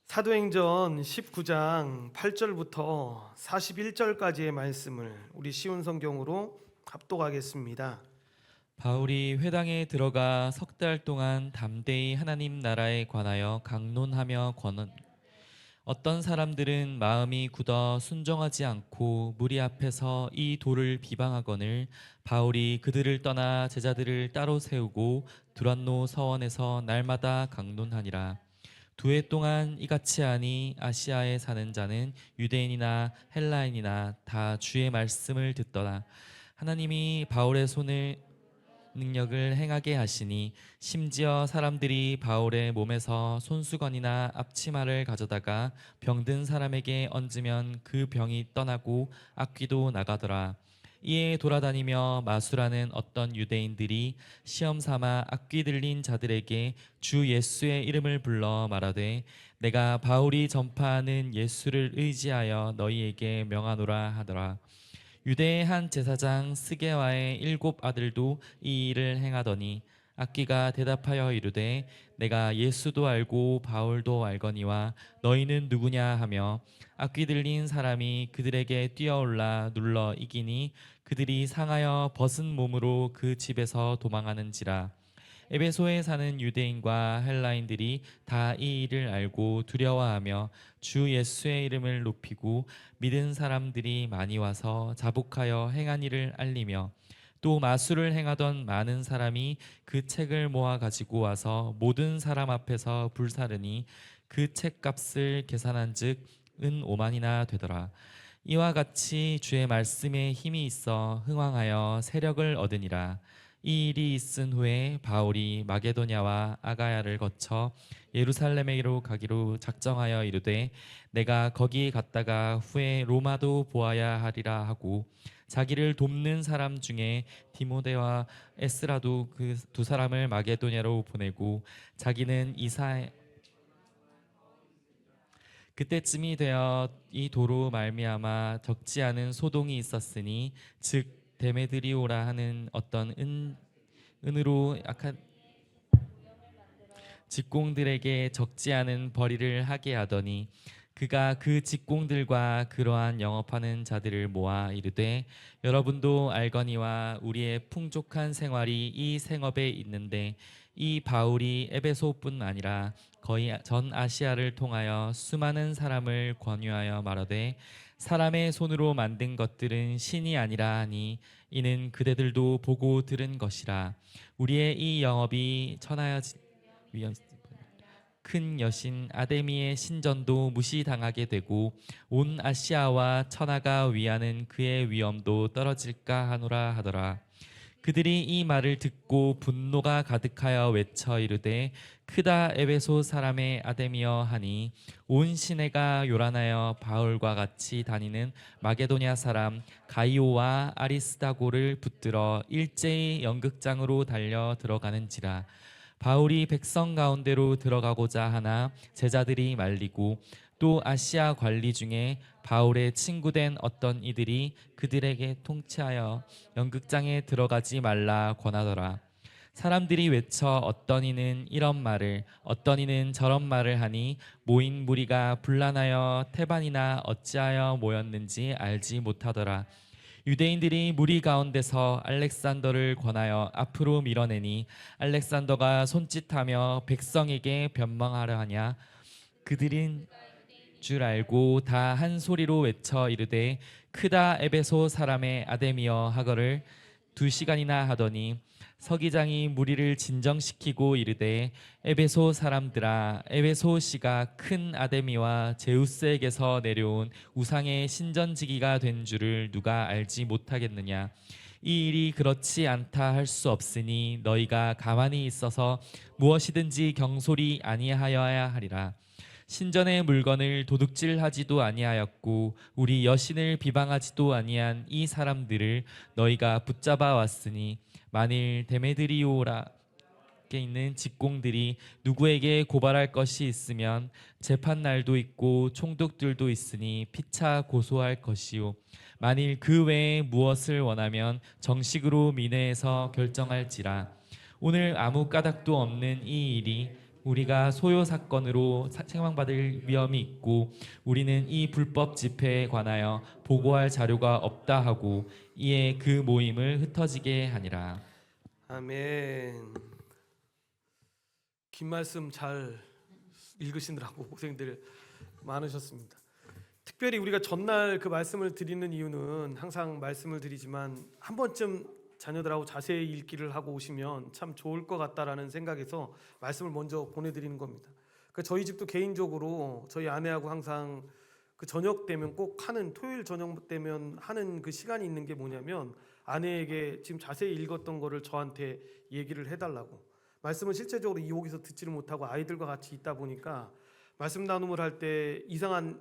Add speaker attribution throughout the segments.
Speaker 1: 사도행전 19장 8절부터 41절까지의 말씀을 우리 쉬운 성경으로 합독하겠습니다.
Speaker 2: 바울이 회당에 들어가 석 달 동안 담대히 하나님 나라에 관하여 강론하며 어떤 사람들은 마음이 굳어 순종하지 않고 무리 앞에서 이 돌을 비방하거늘 바울이 그들을 떠나 제자들을 따로 세우고 두란노 서원에서 날마다 강론하니라. 2해 동안 이같이 하니 아시아에 사는 자는 유대인이나 헬라인이나 다 주의 말씀을 듣더라. 하나님이 바울의 손을 능력을 행하게 하시니 심지어 사람들이 바울의 몸에서 손수건이나 앞치마를 가져다가 병든 사람에게 얹으면 그 병이 떠나고 악귀도 나가더라. 이에 돌아다니며 마술하는 어떤 유대인들이 시험 삼아 악귀 들린 자들에게 주 예수의 이름을 불러 말하되 내가 바울이 전파하는 예수를 의지하여 너희에게 명하노라 하더라. 유대의 한 제사장 스게와의 7 아들도 이 일을 행하더니 악귀가 대답하여 이르되 내가 예수도 알고 바울도 알거니와 너희는 누구냐 하며 악귀 들린 사람이 그들에게 뛰어올라 눌러 이기니 그들이 상하여 벗은 몸으로 그 집에서 도망하는지라. 에베소에 사는 유대인과 헬라인들이 다 이 일을 알고 두려워하며 주 예수의 이름을 높이고 믿은 사람들이 많이 와서 자복하여 행한 일을 알리며 또 마술을 행하던 많은 사람이 그 책을 모아 가지고 와서 모든 사람 앞에서 불사르니 그 책값을 계산한즉 은 5만이나 되더라. 이와 같이 주의 말씀에 힘이 있어 흥왕하여 세력을 얻으니라. 이 일이 있은 후에 바울이 마게도냐와 아가야를 거쳐 예루살렘으로 가기로 작정하여 이르되 내가 거기 갔다가 후에 로마도 보아야 하리라 하고 자기를 돕는 사람 중에 디모데와 에스라도 그 2 사람을 마게도냐로 보내고 자기는 이사 그때쯤이 되어 이 도로 말미암아 적지 않은 소동이 있었으니 즉 데메드리오라 하는 어떤 은으로 약한 직공들에게 적지 않은 벌이를 하게 하더니 그가 그 직공들과 그러한 영업하는 자들을 모아 이르되 여러분도 알거니와 우리의 풍족한 생활이 이 생업에 있는데 이 바울이 에베소뿐 아니라 거의 전 아시아를 통하여 수많은 사람을 권유하여 말하되 사람의 손으로 만든 것들은 신이 아니라 하니 이는 그대들도 보고 들은 것이라. 우리의 이 영업이 천하여 큰 여신 아데미의 신전도 무시당하게 되고 온 아시아와 천하가 위하는 그의 위엄도 떨어질까 하노라 하더라. 그들이 이 말을 듣고 분노가 가득하여 외쳐 이르되 크다 에베소 사람의 아데미여 하니 온 시내가 요란하여 바울과 같이 다니는 마게도냐 사람 가이오와 아리스다고를 붙들어 일제히 연극장으로 달려 들어가는지라. 바울이 백성 가운데로 들어가고자 하나 제자들이 말리고 또 아시아 관리 중에 바울의 친구된 어떤 이들이 그들에게 통치하여 연극장에 들어가지 말라 권하더라. 사람들이 외쳐 어떤 이는 이런 말을 어떤 이는 저런 말을 하니 모인 무리가 분란하여 태반이나 어찌하여 모였는지 알지 못하더라. 유대인들이 무리 가운데서 알렉산더를 권하여 앞으로 밀어내니 알렉산더가 손짓하며 백성에게 변명하려 하냐 그들인 줄 알고 다 한 소리로 외쳐 이르되 크다 에베소 사람의 아데미여 하거를 2시간이나 하더니 서기장이 무리를 진정시키고 이르되 에베소 사람들아 에베소시가 큰 아데미와 제우스에게서 내려온 우상의 신전지기가 된 줄을 누가 알지 못하겠느냐. 이 일이 그렇지 않다 할 수 없으니 너희가 가만히 있어서 무엇이든지 경솔이 아니하여야 하리라. 신전의 물건을 도둑질하지도 아니하였고 우리 여신을 비방하지도 아니한 이 사람들을 너희가 붙잡아 왔으니 만일 데메드리오라 게 있는 직공들이 누구에게 고발할 것이 있으면 재판 날도 있고 총독들도 있으니 피차 고소할 것이요 만일 그 외에 무엇을 원하면 정식으로 민회에서 결정할지라. 오늘 아무 까닭도 없는 이 일이 우리가 소요 사건으로 책망받을 위험이 있고 우리는 이 불법 집회에 관하여 보고할 자료가 없다 하고 이에 그 모임을 흩어지게 하니라.
Speaker 1: 아멘. 긴 말씀 잘 읽으시느라고 고생들 많으셨습니다. 특별히 우리가 전날 그 말씀을 드리는 이유는 항상 말씀을 드리지만 한 번쯤 자녀들하고 자세히 읽기를 하고 오시면 참 좋을 것 같다라는 생각에서 말씀을 먼저 보내드리는 겁니다. 저희 집도 개인적으로 저희 아내하고 항상 그 저녁 되면 꼭 하는, 토요일 저녁 되면 하는 그 시간이 있는 게 뭐냐면 아내에게 지금 자세히 읽었던 거를 저한테 얘기를 해달라고. 말씀을 실제적으로 이옥에서 듣지를 못하고 아이들과 같이 있다 보니까 말씀 나눔을 할 때 이상한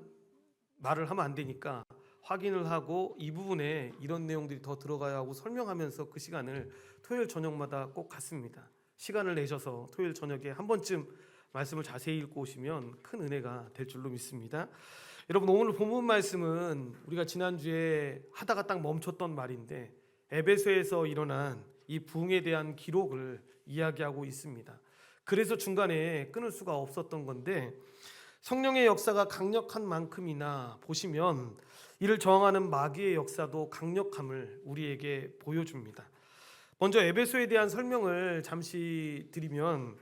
Speaker 1: 말을 하면 안 되니까 확인을 하고 이 부분에 이런 내용들이 더 들어가야 하고 설명하면서 그 시간을 토요일 저녁마다 꼭 갖습니다. 시간을 내셔서 토요일 저녁에 한 번쯤 말씀을 자세히 읽고 오시면 큰 은혜가 될 줄로 믿습니다. 여러분, 오늘 본문 말씀은 우리가 지난주에 하다가 딱 멈췄던 말인데 에베소에서 일어난 이 부흥에 대한 기록을 이야기하고 있습니다. 그래서 중간에 끊을 수가 없었던 건데 성령의 역사가 강력한 만큼이나 보시면 이를 저항하는 마귀의 역사도 강력함을 우리에게 보여줍니다. 먼저 에베소에 대한 설명을 잠시 드리면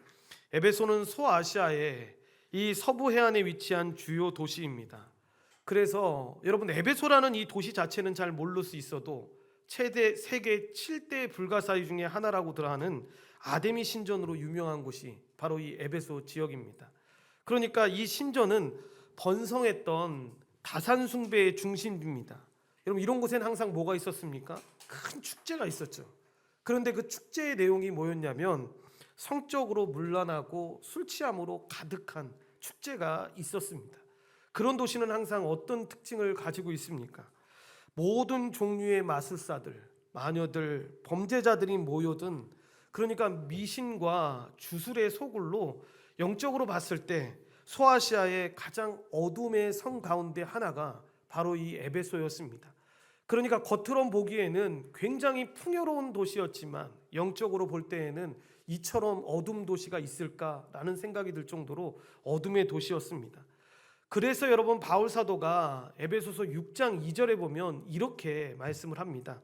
Speaker 1: 에베소는 소아시아의 이 서부 해안에 위치한 주요 도시입니다. 그래서 여러분, 에베소라는 이 도시 자체는 잘 모를 수 있어도 최대 세계 7대 불가사의 중에 하나라고 들어하는 아데미 신전으로 유명한 곳이 바로 이 에베소 지역입니다. 그러니까 이 신전은 번성했던 다산 숭배의 중심입니다. 여러분, 이런 곳에는 항상 뭐가 있었습니까? 큰 축제가 있었죠. 그런데 그 축제의 내용이 뭐였냐면 성적으로 문란하고 술 취함으로 가득한 축제가 있었습니다. 그런 도시는 항상 어떤 특징을 가지고 있습니까? 모든 종류의 마술사들, 마녀들, 범죄자들이 모여든, 그러니까 미신과 주술의 소굴로 영적으로 봤을 때 소아시아의 가장 어둠의 성 가운데 하나가 바로 이 에베소였습니다. 그러니까 겉으로 보기에는 굉장히 풍요로운 도시였지만 영적으로 볼 때에는 이처럼 어둠 도시가 있을까라는 생각이 들 정도로 어둠의 도시였습니다. 그래서 여러분, 바울 사도가 에베소서 6장 2절에 보면 이렇게 말씀을 합니다.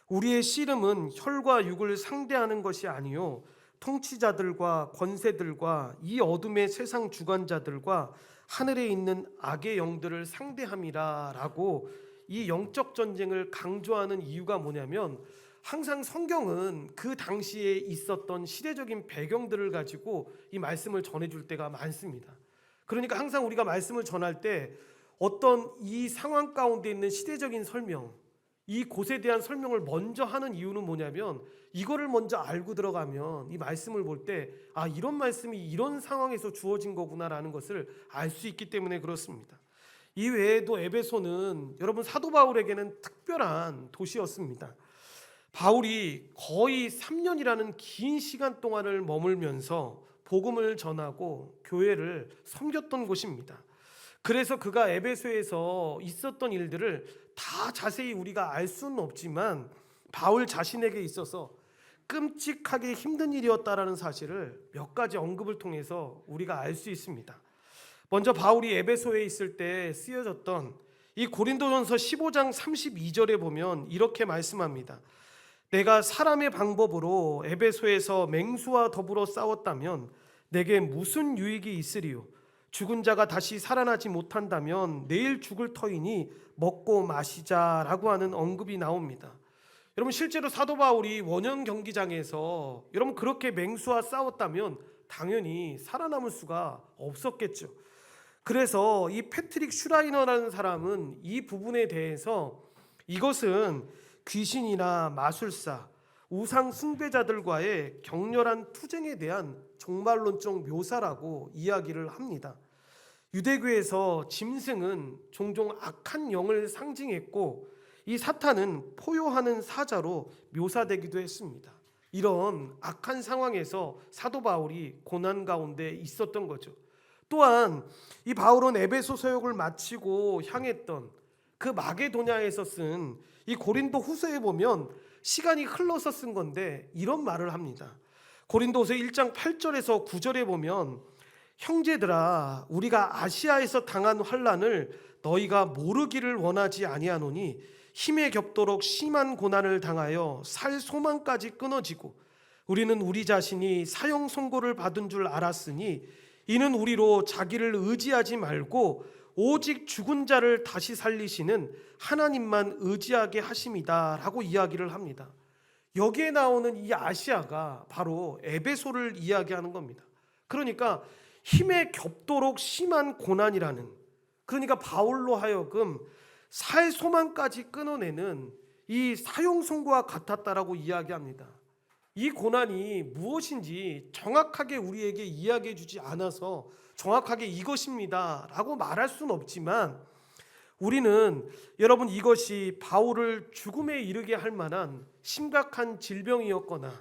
Speaker 1: 우리의 씨름은 혈과 육을 상대하는 것이 아니요 통치자들과 권세들과 이 어둠의 세상 주관자들과 하늘에 있는 악의 영들을 상대함이라 라고 이 영적 전쟁을 강조하는 이유가 뭐냐면 항상 성경은 그 당시에 있었던 시대적인 배경들을 가지고 이 말씀을 전해줄 때가 많습니다. 그러니까 항상 우리가 말씀을 전할 때 어떤 이 상황 가운데 있는 시대적인 설명, 이 곳에 대한 설명을 먼저 하는 이유는 뭐냐면 이거를 먼저 알고 들어가면 이 말씀을 볼 때 이런 말씀이 이런 상황에서 주어진 거구나라는 것을 알 수 있기 때문에 그렇습니다. 이 외에도 에베소는 여러분, 사도 바울에게는 특별한 도시였습니다. 바울이 거의 3년이라는 긴 시간 동안을 머물면서 복음을 전하고 교회를 섬겼던 곳입니다. 그래서 그가 에베소에서 있었던 일들을 다 자세히 우리가 알 수는 없지만 바울 자신에게 있어서 끔찍하게 힘든 일이었다라는 사실을 몇 가지 언급을 통해서 우리가 알 수 있습니다. 먼저 바울이 에베소에 있을 때 쓰여졌던 이 고린도전서 15장 32절에 보면 이렇게 말씀합니다. 내가 사람의 방법으로 에베소에서 맹수와 더불어 싸웠다면 내게 무슨 유익이 있으리요? 죽은 자가 다시 살아나지 못한다면 내일 죽을 터이니 먹고 마시자라고 하는 언급이 나옵니다. 여러분, 실제로 사도 바울이 원형 경기장에서 여러분 그렇게 맹수와 싸웠다면 당연히 살아남을 수가 없었겠죠. 그래서 이 패트릭 슈라이너라는 사람은 이 부분에 대해서 이것은 귀신이나 마술사, 우상 숭배자들과의 격렬한 투쟁에 대한 종말론적 묘사라고 이야기를 합니다. 유대교에서 짐승은 종종 악한 영을 상징했고 이 사탄은 포효하는 사자로 묘사되기도 했습니다. 이런 악한 상황에서 사도 바울이 고난 가운데 있었던 거죠. 또한 이 바울은 에베소 서역을 마치고 향했던 그 마게도냐에서 쓴 이 고린도 후서에 보면 시간이 흘러서 쓴 건데 이런 말을 합니다. 고린도서 1장 8절에서 9절에 보면 형제들아, 우리가 아시아에서 당한 환난을 너희가 모르기를 원하지 아니하노니 힘에 겹도록 심한 고난을 당하여 살 소망까지 끊어지고 우리는 우리 자신이 사형 선고를 받은 줄 알았으니 이는 우리로 자기를 의지하지 말고 오직 죽은 자를 다시 살리시는 하나님만 의지하게 하심이다 라고 이야기를 합니다. 여기에 나오는 이 아시아가 바로 에베소를 이야기하는 겁니다. 그러니까 힘에 겹도록 심한 고난이라는, 그러니까 바울로 하여금 살 소망까지 끊어내는 이 사형 선고와 같았다라고 이야기합니다. 이 고난이 무엇인지 정확하게 우리에게 이야기해 주지 않아서 정확하게 이것입니다 라고 말할 수는 없지만, 우리는 여러분 이것이 바울을 죽음에 이르게 할 만한 심각한 질병이었거나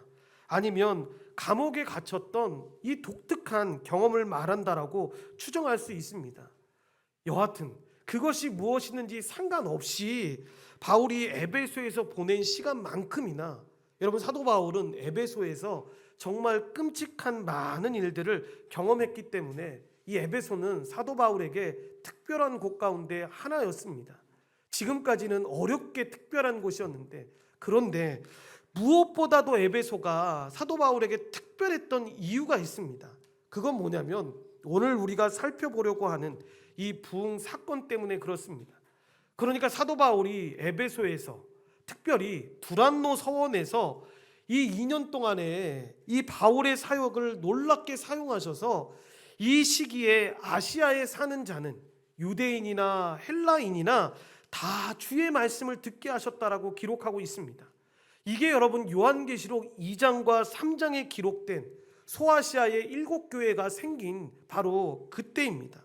Speaker 1: 아니면 감옥에 갇혔던 이 독특한 경험을 말한다라고 추정할 수 있습니다. 여하튼 그것이 무엇이든지 상관없이 바울이 에베소에서 보낸 시간만큼이나 여러분 사도 바울은 에베소에서 정말 끔찍한 많은 일들을 경험했기 때문에 이 에베소는 사도 바울에게 특별한 곳 가운데 하나였습니다. 지금까지는 어렵게 특별한 곳이었는데, 그런데 무엇보다도 에베소가 사도 바울에게 특별했던 이유가 있습니다. 그건 뭐냐면 오늘 우리가 살펴보려고 하는 이 부흥 사건 때문에 그렇습니다. 그러니까 사도 바울이 에베소에서 특별히 두란노 서원에서 이 2년 동안에 이 바울의 사역을 놀랍게 사용하셔서 이 시기에 아시아에 사는 자는 유대인이나 헬라인이나 다 주의 말씀을 듣게 하셨다라고 기록하고 있습니다. 이게 여러분 요한계시록 2장과 3장에 기록된 소아시아의 7교회가 생긴 바로 그때입니다.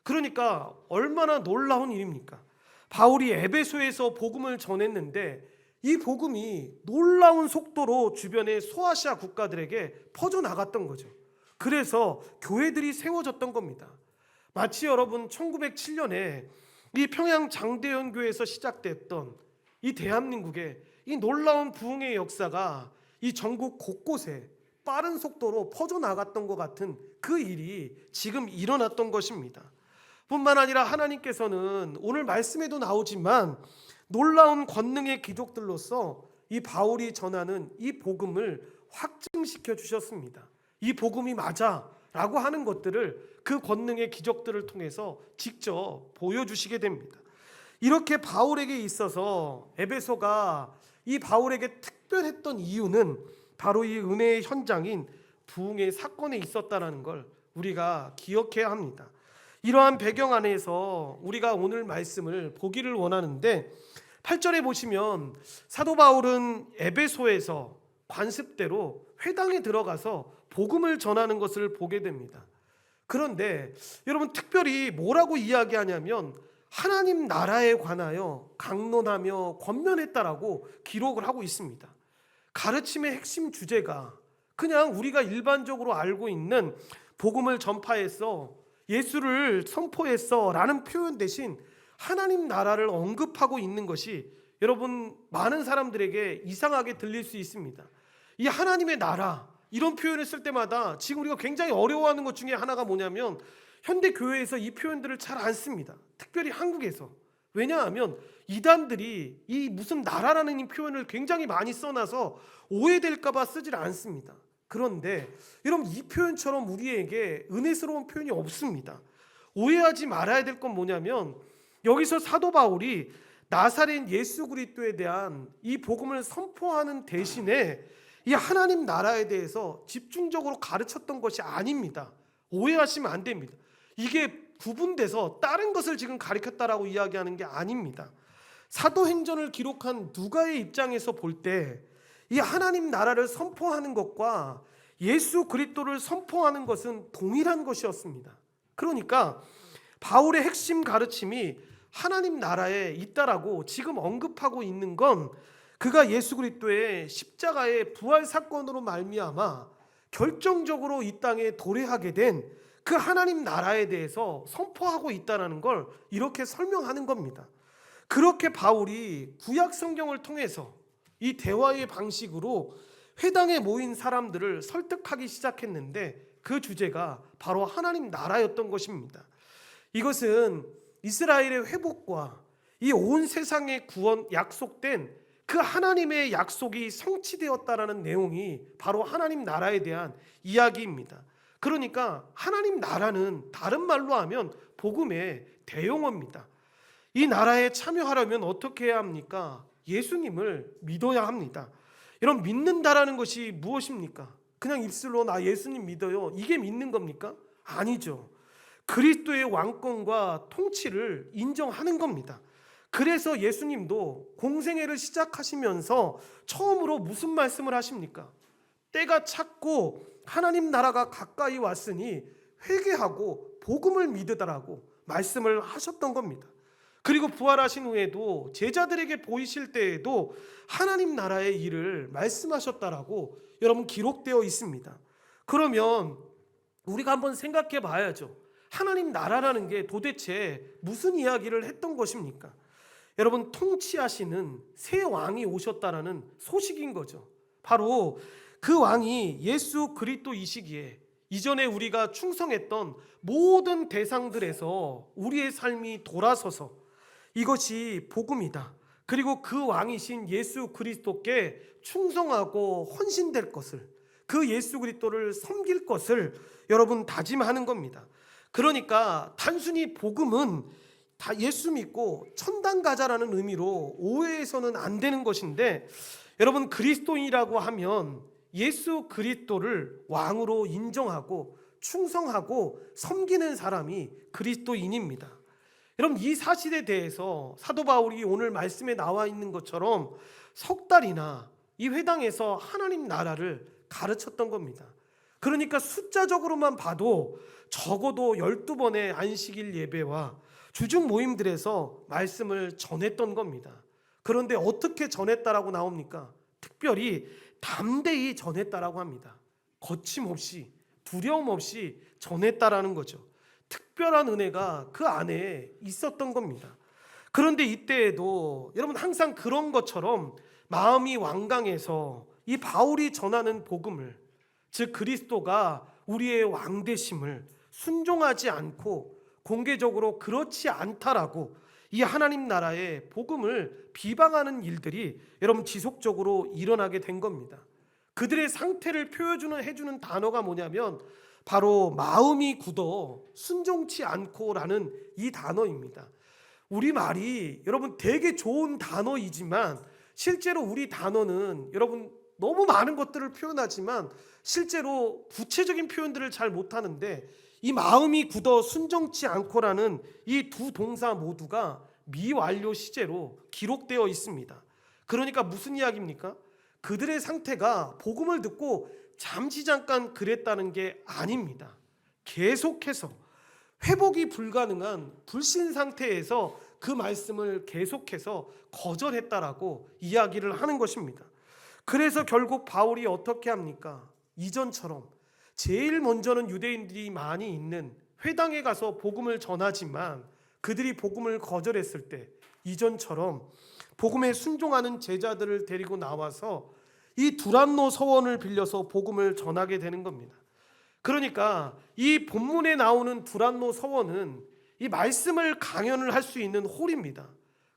Speaker 1: 그러니까 얼마나 놀라운 일입니까? 바울이 에베소에서 복음을 전했는데 이 복음이 놀라운 속도로 주변의 소아시아 국가들에게 퍼져나갔던 거죠. 그래서 교회들이 세워졌던 겁니다. 마치 여러분 1907년에 이 평양 장대현 교회에서 시작됐던 이 대한민국의 이 놀라운 부흥의 역사가 이 전국 곳곳에 빠른 속도로 퍼져나갔던 것 같은 그 일이 지금 일어났던 것입니다. 뿐만 아니라 하나님께서는 오늘 말씀에도 나오지만 놀라운 권능의 기적들로서 이 바울이 전하는 이 복음을 확증시켜 주셨습니다. 이 복음이 맞아 라고 하는 것들을 그 권능의 기적들을 통해서 직접 보여주시게 됩니다. 이렇게 바울에게 있어서 에베소가 이 바울에게 특별했던 이유는 바로 이 은혜의 현장인 부흥의 사건에 있었다는 걸 우리가 기억해야 합니다. 이러한 배경 안에서 우리가 오늘 말씀을 보기를 원하는데 8절에 보시면 사도 바울은 에베소에서 관습대로 회당에 들어가서 복음을 전하는 것을 보게 됩니다. 그런데 여러분 특별히 뭐라고 이야기하냐면 하나님 나라에 관하여 강론하며 권면했다라고 기록을 하고 있습니다. 가르침의 핵심 주제가 그냥 우리가 일반적으로 알고 있는 복음을 전파했어, 예수를 선포했어 라는 표현 대신 하나님 나라를 언급하고 있는 것이 여러분 많은 사람들에게 이상하게 들릴 수 있습니다. 이 하나님의 나라 이런 표현을 쓸 때마다 지금 우리가 굉장히 어려워하는 것 중에 하나가 뭐냐면 현대 교회에서 이 표현들을 잘 안 씁니다. 특별히 한국에서. 왜냐하면 이단들이 이 무슨 나라라는 이 표현을 굉장히 많이 써놔서 오해될까 봐 쓰질 않습니다. 그런데 여러분 이 표현처럼 우리에게 은혜스러운 표현이 없습니다. 오해하지 말아야 될 건 뭐냐면 여기서 사도 바울이 나사렛 예수 그리스도에 대한 이 복음을 선포하는 대신에 이 하나님 나라에 대해서 집중적으로 가르쳤던 것이 아닙니다. 오해하시면 안 됩니다. 이게 구분돼서 다른 것을 지금 가르쳤다라고 이야기하는 게 아닙니다. 사도행전을 기록한 누가의 입장에서 볼 때 이 하나님 나라를 선포하는 것과 예수 그리스도를 선포하는 것은 동일한 것이었습니다. 그러니까 바울의 핵심 가르침이 하나님 나라에 있다라고 지금 언급하고 있는 건 그가 예수 그리스도의 십자가의 부활 사건으로 말미암아 결정적으로 이 땅에 도래하게 된 그 하나님 나라에 대해서 선포하고 있다는 걸 이렇게 설명하는 겁니다. 그렇게 바울이 구약 성경을 통해서 이 대화의 방식으로 회당에 모인 사람들을 설득하기 시작했는데 그 주제가 바로 하나님 나라였던 것입니다. 이것은 이스라엘의 회복과 이 온 세상의 구원 약속된 그 하나님의 약속이 성취되었다라는 내용이 바로 하나님 나라에 대한 이야기입니다. 그러니까 하나님 나라는 다른 말로 하면 복음의 대용어입니다. 이 나라에 참여하려면 어떻게 해야 합니까? 예수님을 믿어야 합니다. 여러분, 믿는다라는 것이 무엇입니까? 그냥 입술로 나 예수님 믿어요, 이게 믿는 겁니까? 아니죠. 그리스도의 왕권과 통치를 인정하는 겁니다. 그래서 예수님도 공생애를 시작하시면서 처음으로 무슨 말씀을 하십니까? 때가 찼고 하나님 나라가 가까이 왔으니 회개하고 복음을 믿으라고 말씀을 하셨던 겁니다. 그리고 부활하신 후에도 제자들에게 보이실 때에도 하나님 나라의 일을 말씀하셨다라고 여러분 기록되어 있습니다. 그러면 우리가 한번 생각해 봐야죠. 하나님 나라라는 게 도대체 무슨 이야기를 했던 것입니까? 여러분, 통치하시는 새 왕이 오셨다라는 소식인 거죠. 바로 그 왕이 예수 그리스도이시기에 이전에 우리가 충성했던 모든 대상들에서 우리의 삶이 돌아서서 이것이 복음이다. 그리고 그 왕이신 예수 그리스도께 충성하고 헌신될 것을, 그 예수 그리스도를 섬길 것을 여러분 다짐하는 겁니다. 그러니까 단순히 복음은 다 예수 믿고 천당 가자라는 의미로 오해해서는 안 되는 것인데, 여러분, 그리스도인이라고 하면 예수 그리스도를 왕으로 인정하고 충성하고 섬기는 사람이 그리스도인입니다. 여러분, 이 사실에 대해서 사도 바울이 오늘 말씀에 나와 있는 것처럼 석 달이나 이 회당에서 하나님 나라를 가르쳤던 겁니다. 그러니까 숫자적으로만 봐도 적어도 12번의 안식일 예배와 주중 모임들에서 말씀을 전했던 겁니다. 그런데 어떻게 전했다라고 나옵니까? 특별히 담대히 전했다라고 합니다. 거침없이, 두려움 없이 전했다라는 거죠. 특별한 은혜가 그 안에 있었던 겁니다. 그런데 이때에도 여러분, 항상 그런 것처럼 마음이 완강해서 이 바울이 전하는 복음을, 즉 그리스도가 우리의 왕 되심을 순종하지 않고 공개적으로 그렇지 않다라고 이 하나님 나라의 복음을 비방하는 일들이 여러분 지속적으로 일어나게 된 겁니다. 그들의 상태를 해주는 단어가 뭐냐면 바로 마음이 굳어 순종치 않고라는 이 단어입니다. 우리 말이 여러분 되게 좋은 단어이지만 실제로 우리 단어는 여러분 너무 많은 것들을 표현하지만 실제로 구체적인 표현들을 잘 못하는데, 이 마음이 굳어 순종치 않고라는 이 두 동사 모두가 미완료 시제로 기록되어 있습니다. 그러니까 무슨 이야기입니까? 그들의 상태가 복음을 듣고 잠시 잠깐 그랬다는 게 아닙니다. 계속해서 회복이 불가능한 불신 상태에서 그 말씀을 계속해서 거절했다라고 이야기를 하는 것입니다. 그래서 결국 바울이 어떻게 합니까? 이전처럼 제일 먼저는 유대인들이 많이 있는 회당에 가서 복음을 전하지만 그들이 복음을 거절했을 때 이전처럼 복음에 순종하는 제자들을 데리고 나와서 이 두란노 서원을 빌려서 복음을 전하게 되는 겁니다. 그러니까 이 본문에 나오는 두란노 서원은 이 말씀을 강연을 할 수 있는 홀입니다.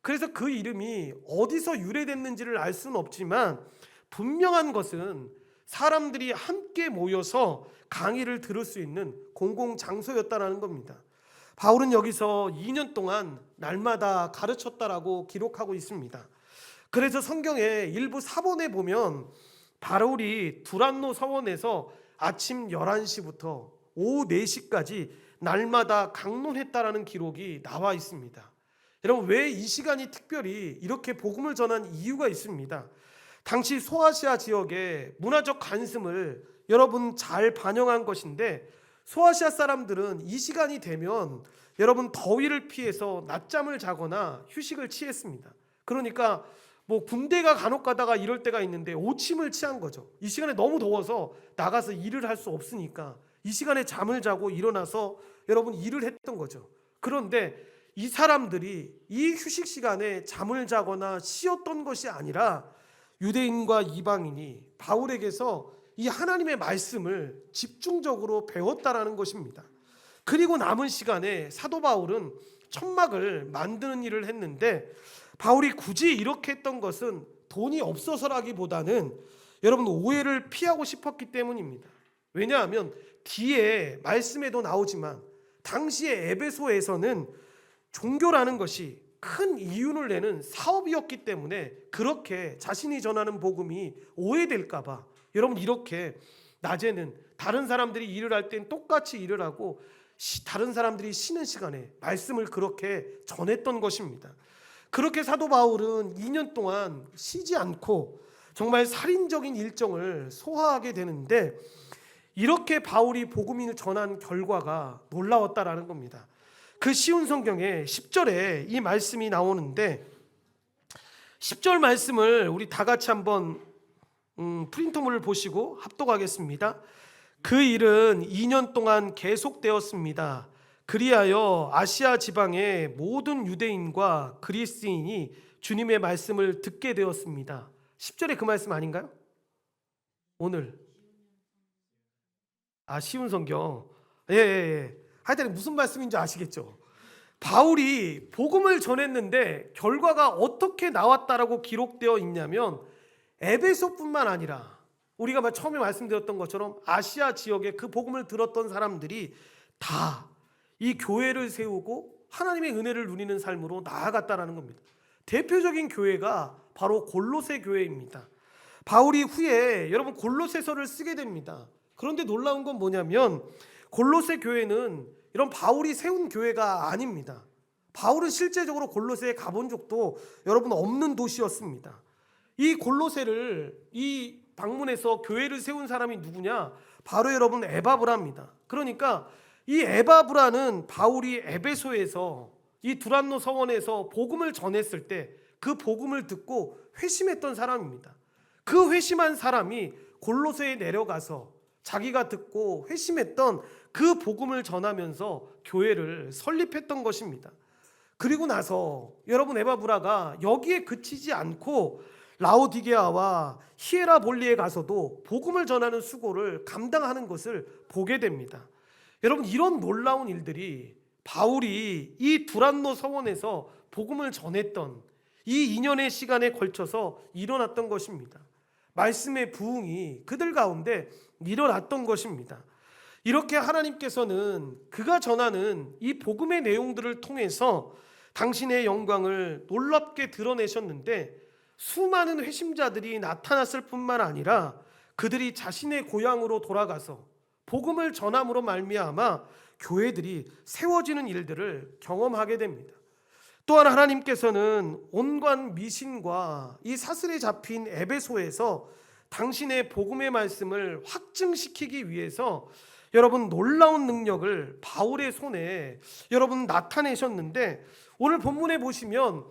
Speaker 1: 그래서 그 이름이 어디서 유래됐는지를 알 수는 없지만 분명한 것은 사람들이 함께 모여서 강의를 들을 수 있는 공공장소였다는 겁니다. 바울은 여기서 2년 동안 날마다 가르쳤다라고 기록하고 있습니다. 그래서 성경의 일부 사본에 보면 바울이 두란노 서원에서 아침 11시부터 오후 4시까지 날마다 강론했다라는 기록이 나와 있습니다. 여러분, 왜 이 시간이 특별히 이렇게 복음을 전한 이유가 있습니다. 당시 소아시아 지역의 문화적 관습을 여러분 잘 반영한 것인데, 소아시아 사람들은 이 시간이 되면 여러분 더위를 피해서 낮잠을 자거나 휴식을 취했습니다. 그러니까 뭐 군대가 간혹 가다가 이럴 때가 있는데 오침을 취한 거죠. 이 시간에 너무 더워서 나가서 일을 할 수 없으니까 이 시간에 잠을 자고 일어나서 여러분 일을 했던 거죠. 그런데 이 사람들이 이 휴식 시간에 잠을 자거나 쉬었던 것이 아니라 유대인과 이방인이 바울에게서 이 하나님의 말씀을 집중적으로 배웠다라는 것입니다. 그리고 남은 시간에 사도 바울은 천막을 만드는 일을 했는데, 바울이 굳이 이렇게 했던 것은 돈이 없어서라기보다는 여러분 오해를 피하고 싶었기 때문입니다. 왜냐하면 뒤에 말씀에도 나오지만 당시에 에베소에서는 종교라는 것이 큰 이윤을 내는 사업이었기 때문에 그렇게 자신이 전하는 복음이 오해될까 봐 여러분 이렇게 낮에는 다른 사람들이 일을 할 땐 똑같이 일을 하고 다른 사람들이 쉬는 시간에 말씀을 그렇게 전했던 것입니다. 그렇게 사도 바울은 2년 동안 쉬지 않고 정말 살인적인 일정을 소화하게 되는데, 이렇게 바울이 복음을 전한 결과가 놀라웠다라는 겁니다. 그 쉬운 성경에 10절에 이 말씀이 나오는데, 10절 말씀을 우리 다 같이 한번 프린터물을 보시고 합독하겠습니다. 그 일은 2년 동안 계속되었습니다. 그리하여 아시아 지방의 모든 유대인과 그리스인이 주님의 말씀을 듣게 되었습니다. 10절에 그 말씀 아닌가요? 오늘 쉬운 성경. 예. 하여튼 무슨 말씀인지 아시겠죠? 바울이 복음을 전했는데 결과가 어떻게 나왔다라고 기록되어 있냐면, 에베소뿐만 아니라 우리가 처음에 말씀드렸던 것처럼 아시아 지역에 그 복음을 들었던 사람들이 다 이 교회를 세우고 하나님의 은혜를 누리는 삶으로 나아갔다라는 겁니다. 대표적인 교회가 바로 골로새 교회입니다. 바울이 후에 여러분 골로새서를 쓰게 됩니다. 그런데 놀라운 건 뭐냐면, 골로새 교회는 이런 바울이 세운 교회가 아닙니다. 바울은 실제적으로 골로새에 가본 적도 여러분 없는 도시였습니다. 이 골로새를 이 방문해서 교회를 세운 사람이 누구냐? 바로 여러분 에바브라입니다. 그러니까 이 에바브라는 바울이 에베소에서 이 두란노 서원에서 복음을 전했을 때 그 복음을 듣고 회심했던 사람입니다. 그 회심한 사람이 골로새에 내려가서 자기가 듣고 회심했던 그 복음을 전하면서 교회를 설립했던 것입니다. 그리고 나서 여러분 에바브라가 여기에 그치지 않고 라오디게아와 히에라볼리에 가서도 복음을 전하는 수고를 감당하는 것을 보게 됩니다. 여러분 이런 놀라운 일들이 바울이 이 두란노 서원에서 복음을 전했던 이 2년의 시간에 걸쳐서 일어났던 것입니다. 말씀의 부흥이 그들 가운데 일어났던 것입니다. 이렇게 하나님께서는 그가 전하는 이 복음의 내용들을 통해서 당신의 영광을 놀랍게 드러내셨는데, 수많은 회심자들이 나타났을 뿐만 아니라 그들이 자신의 고향으로 돌아가서 복음을 전함으로 말미암아 교회들이 세워지는 일들을 경험하게 됩니다. 또한 하나님께서는 온갖 미신과 이 사슬에 잡힌 에베소에서 당신의 복음의 말씀을 확증시키기 위해서 여러분 놀라운 능력을 바울의 손에 여러분 나타내셨는데, 오늘 본문에 보시면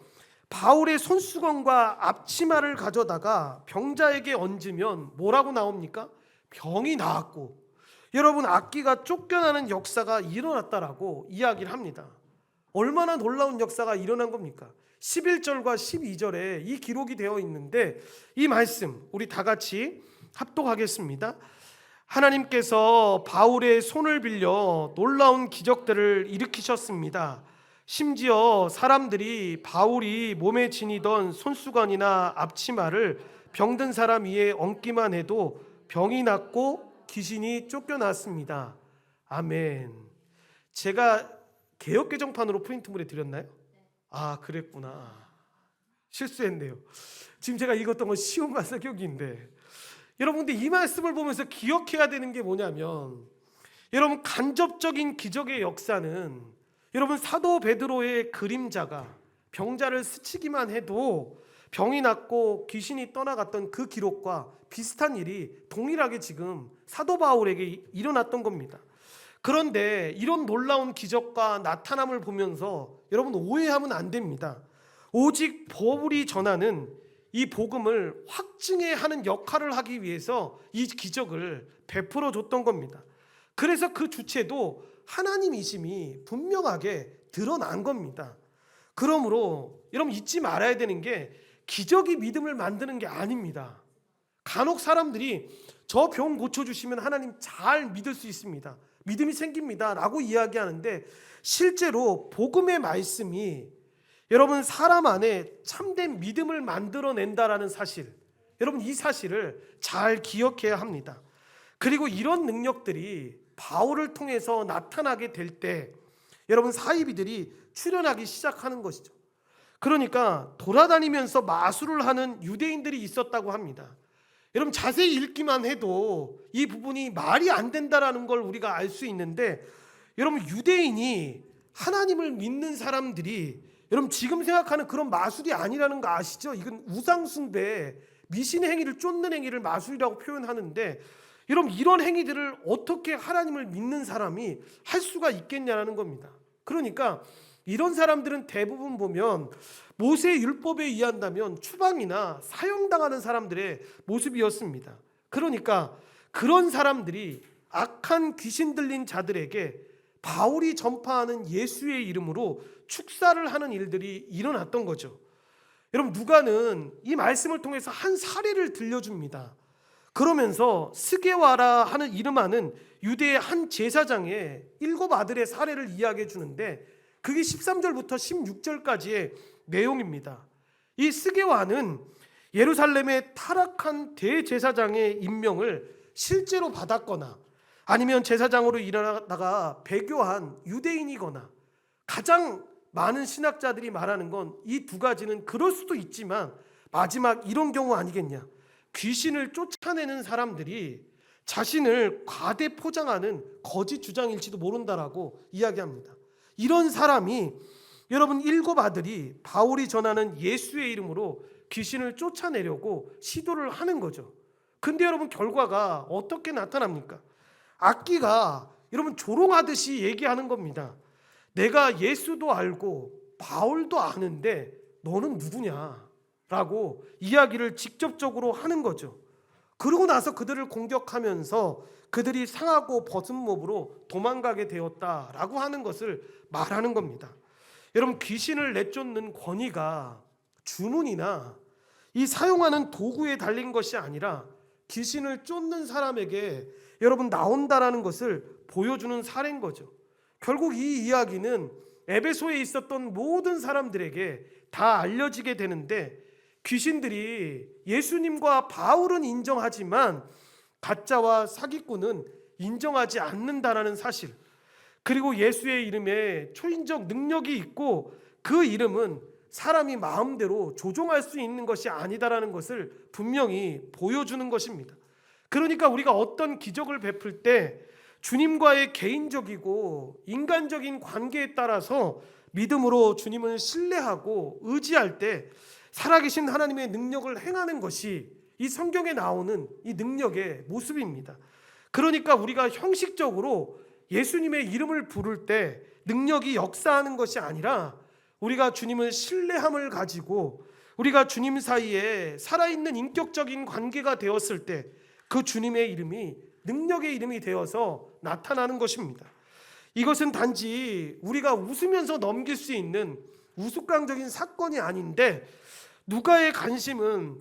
Speaker 1: 바울의 손수건과 앞치마를 가져다가 병자에게 얹으면 뭐라고 나옵니까? 병이 나았고 여러분 악기가 쫓겨나는 역사가 일어났다라고 이야기를 합니다. 얼마나 놀라운 역사가 일어난 겁니까? 11절과 12절에 이 기록이 되어 있는데, 이 말씀 우리 다 같이 합독하겠습니다. 하나님께서 바울의 손을 빌려 놀라운 기적들을 일으키셨습니다. 심지어 사람들이 바울이 몸에 지니던 손수건이나 앞치마를 병든 사람 위에 얹기만 해도 병이 낫고 귀신이 쫓겨났습니다. 아멘. 제가 개역개정판으로 프린트물에 드렸나요? 그랬구나. 실수했네요. 지금 제가 읽었던 건 시온 가사격인데, 여러분 근데 이 말씀을 보면서 기억해야 되는 게 뭐냐면, 여러분 간접적인 기적의 역사는 여러분 사도 베드로의 그림자가 병자를 스치기만 해도 병이 낫고 귀신이 떠나갔던 그 기록과 비슷한 일이 동일하게 지금 사도 바울에게 일어났던 겁니다. 그런데 이런 놀라운 기적과 나타남을 보면서 여러분 오해하면 안 됩니다. 오직 바울이 전하는 이 복음을 확증해야 하는 역할을 하기 위해서 이 기적을 베풀어 줬던 겁니다. 그래서 그 주체도 하나님이심이 분명하게 드러난 겁니다. 그러므로 여러분 잊지 말아야 되는 게, 기적이 믿음을 만드는 게 아닙니다. 간혹 사람들이 저 병 고쳐주시면 하나님 잘 믿을 수 있습니다, 믿음이 생깁니다 라고 이야기하는데, 실제로 복음의 말씀이 여러분 사람 안에 참된 믿음을 만들어낸다라는 사실, 여러분 이 사실을 잘 기억해야 합니다. 그리고 이런 능력들이 바울을 통해서 나타나게 될 때 여러분 사이비들이 출현하기 시작하는 것이죠. 그러니까 돌아다니면서 마술을 하는 유대인들이 있었다고 합니다. 여러분 자세히 읽기만 해도 이 부분이 말이 안 된다라는 걸 우리가 알 수 있는데, 여러분 유대인이 하나님을 믿는 사람들이 여러분 지금 생각하는 그런 마술이 아니라는 거 아시죠? 이건 우상숭배, 미신의 행위를 쫓는 행위를 마술이라고 표현하는데, 여러분 이런 행위들을 어떻게 하나님을 믿는 사람이 할 수가 있겠냐라는 겁니다. 그러니까 이런 사람들은 대부분 보면 모세의 율법에 의한다면 추방이나 사형당하는 사람들의 모습이었습니다. 그러니까 그런 사람들이 악한 귀신 들린 자들에게 바울이 전파하는 예수의 이름으로 축사를 하는 일들이 일어났던 거죠. 여러분 누가는 이 말씀을 통해서 한 사례를 들려줍니다. 그러면서 스게와라 하는 이름하는 유대의 한 제사장의 7 아들의 사례를 이야기해 주는데, 그게 13절부터 16절까지의 내용입니다. 이 스게와는 예루살렘의 타락한 대제사장의 임명을 실제로 받았거나 아니면 제사장으로 일하다가 배교한 유대인이거나, 가장 많은 신학자들이 말하는 건 이 2가지는 그럴 수도 있지만 마지막 이런 경우 아니겠냐, 귀신을 쫓아내는 사람들이 자신을 과대 포장하는 거짓 주장일지도 모른다라고 이야기합니다. 이런 사람이 여러분 7 아들이 바울이 전하는 예수의 이름으로 귀신을 쫓아내려고 시도를 하는 거죠. 근데 여러분 결과가 어떻게 나타납니까? 악기가 여러분 조롱하듯이 얘기하는 겁니다. 내가 예수도 알고 바울도 아는데 너는 누구냐? 라고 이야기를 직접적으로 하는 거죠. 그러고 나서 그들을 공격하면서 그들이 상하고 벗은 몸으로 도망가게 되었다라고 하는 것을 말하는 겁니다. 여러분 귀신을 내쫓는 권위가 주문이나 이 사용하는 도구에 달린 것이 아니라 귀신을 쫓는 사람에게 여러분 나온다라는 것을 보여주는 사례인 거죠. 결국 이 이야기는 에베소에 있었던 모든 사람들에게 다 알려지게 되는데, 귀신들이 예수님과 바울은 인정하지만 가짜와 사기꾼은 인정하지 않는다라는 사실, 그리고 예수의 이름에 초인적 능력이 있고 그 이름은 사람이 마음대로 조종할 수 있는 것이 아니다라는 것을 분명히 보여주는 것입니다. 그러니까 우리가 어떤 기적을 베풀 때 주님과의 개인적이고 인간적인 관계에 따라서 믿음으로 주님을 신뢰하고 의지할 때 살아계신 하나님의 능력을 행하는 것이 이 성경에 나오는 이 능력의 모습입니다. 그러니까 우리가 형식적으로 예수님의 이름을 부를 때 능력이 역사하는 것이 아니라, 우리가 주님을 신뢰함을 가지고 우리가 주님 사이에 살아있는 인격적인 관계가 되었을 때 그 주님의 이름이 능력의 이름이 되어서 나타나는 것입니다. 이것은 단지 우리가 웃으면서 넘길 수 있는 우스꽝적인 사건이 아닌데, 누가의 관심은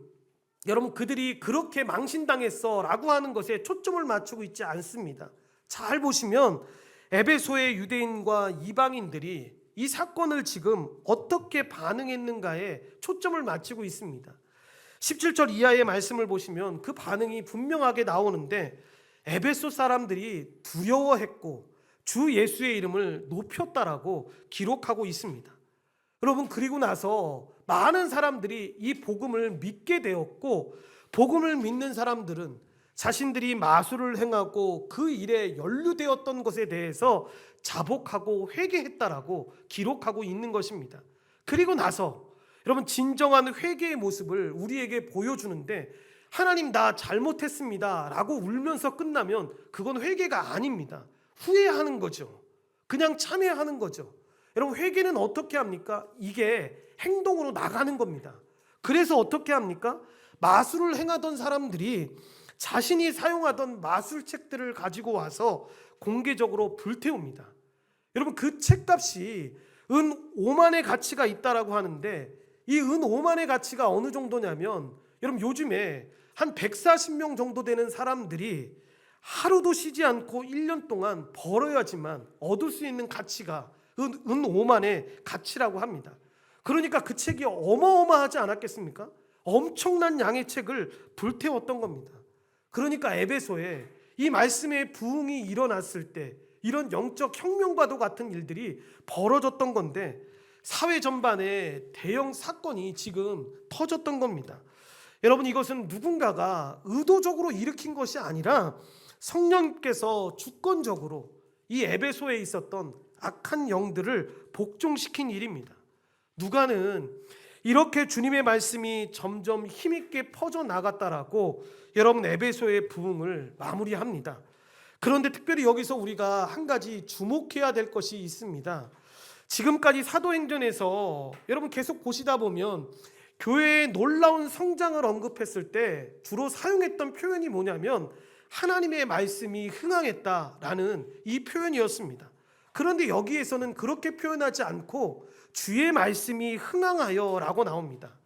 Speaker 1: 여러분 그들이 그렇게 망신당했어 라고 하는 것에 초점을 맞추고 있지 않습니다. 잘 보시면 에베소의 유대인과 이방인들이 이 사건을 지금 어떻게 반응했는가에 초점을 맞추고 있습니다. 17절 이하의 말씀을 보시면 그 반응이 분명하게 나오는데, 에베소 사람들이 두려워했고 주 예수의 이름을 높였다라고 기록하고 있습니다. 여러분 그리고 나서 많은 사람들이 이 복음을 믿게 되었고, 복음을 믿는 사람들은 자신들이 마술을 행하고 그 일에 연루되었던 것에 대해서 자복하고 회개했다라고 기록하고 있는 것입니다. 그리고 나서 여러분 진정한 회개의 모습을 우리에게 보여주는데, 하나님 나 잘못했습니다 라고 울면서 끝나면 그건 회개가 아닙니다. 후회하는 거죠. 그냥 참회하는 거죠. 여러분 회개는 어떻게 합니까? 이게 행동으로 나가는 겁니다. 그래서 어떻게 합니까? 마술을 행하던 사람들이 자신이 사용하던 마술책들을 가지고 와서 공개적으로 불태웁니다. 여러분 그 책값이 은 5만의 가치가 있다라고 하는데, 이 은 5만의 가치가 어느 정도냐면, 여러분 요즘에 한 140명 정도 되는 사람들이 하루도 쉬지 않고 1년 동안 벌어야지만 얻을 수 있는 가치가 은 5만의 가치라고 합니다. 그러니까 그 책이 어마어마하지 않았겠습니까? 엄청난 양의 책을 불태웠던 겁니다. 그러니까 에베소에 이 말씀의 부흥이 일어났을 때 이런 영적 혁명과도 같은 일들이 벌어졌던 건데, 사회 전반에 대형 사건이 지금 터졌던 겁니다. 여러분, 이것은 누군가가 의도적으로 일으킨 것이 아니라 성령께서 주권적으로 이 에베소에 있었던 악한 영들을 복종시킨 일입니다. 누가는 이렇게 주님의 말씀이 점점 힘있게 퍼져나갔다라고 여러분 에베소의 부흥을 마무리합니다. 그런데 특별히 여기서 우리가 한 가지 주목해야 될 것이 있습니다. 지금까지 사도행전에서 여러분 계속 보시다 보면 교회의 놀라운 성장을 언급했을 때 주로 사용했던 표현이 뭐냐면 하나님의 말씀이 흥황했다라는 이 표현이었습니다. 그런데 여기에서는 그렇게 표현하지 않고 주의 말씀이 흥황하여 라고 나옵니다.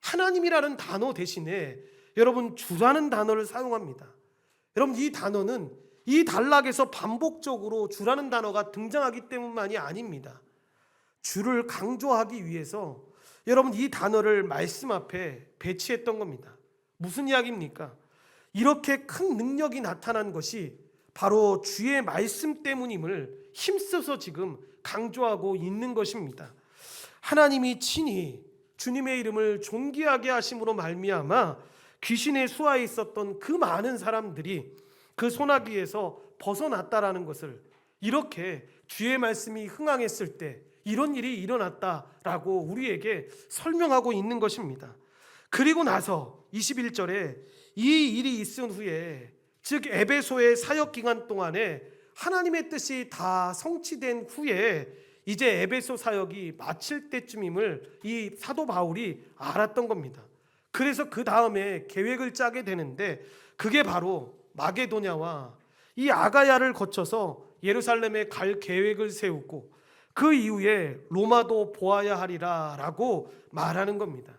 Speaker 1: 하나님이라는 단어 대신에 여러분 주라는 단어를 사용합니다. 여러분, 이 단어는 이 단락에서 반복적으로 주라는 단어가 등장하기 때문만이 아닙니다. 주를 강조하기 위해서 여러분 이 단어를 말씀 앞에 배치했던 겁니다. 무슨 이야기입니까? 이렇게 큰 능력이 나타난 것이 바로 주의 말씀 때문임을 힘써서 지금 강조하고 있는 것입니다. 하나님이 친히 주님의 이름을 존귀하게 하심으로 말미암아 귀신의 수하에 있었던 그 많은 사람들이 그 소나기에서 벗어났다라는 것을, 이렇게 주의 말씀이 흥황했을 때 이런 일이 일어났다라고 우리에게 설명하고 있는 것입니다. 그리고 나서 21절에 이 일이 있은 후에, 즉 에베소의 사역 기간 동안에 하나님의 뜻이 다 성취된 후에 이제 에베소 사역이 마칠 때쯤임을 이 사도 바울이 알았던 겁니다. 그래서 그 다음에 계획을 짜게 되는데, 그게 바로 마게도냐와 이 아가야를 거쳐서 예루살렘에 갈 계획을 세우고 그 이후에 로마도 보아야 하리라 라고 말하는 겁니다.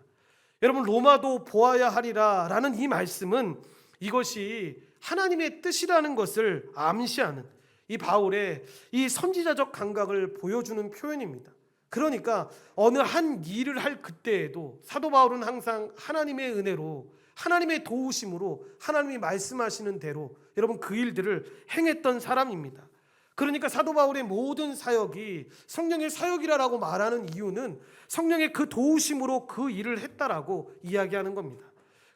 Speaker 1: 여러분, 로마도 보아야 하리라 라는 이 말씀은 이것이 하나님의 뜻이라는 것을 암시하는 이 바울의 이 선지자적 감각을 보여주는 표현입니다. 그러니까 어느 한 일을 할 그때에도 사도 바울은 항상 하나님의 은혜로, 하나님의 도우심으로, 하나님이 말씀하시는 대로 여러분 그 일들을 행했던 사람입니다. 그러니까 사도 바울의 모든 사역이 성령의 사역이라고 말하는 이유는 성령의 그 도우심으로 그 일을 했다라고 이야기하는 겁니다.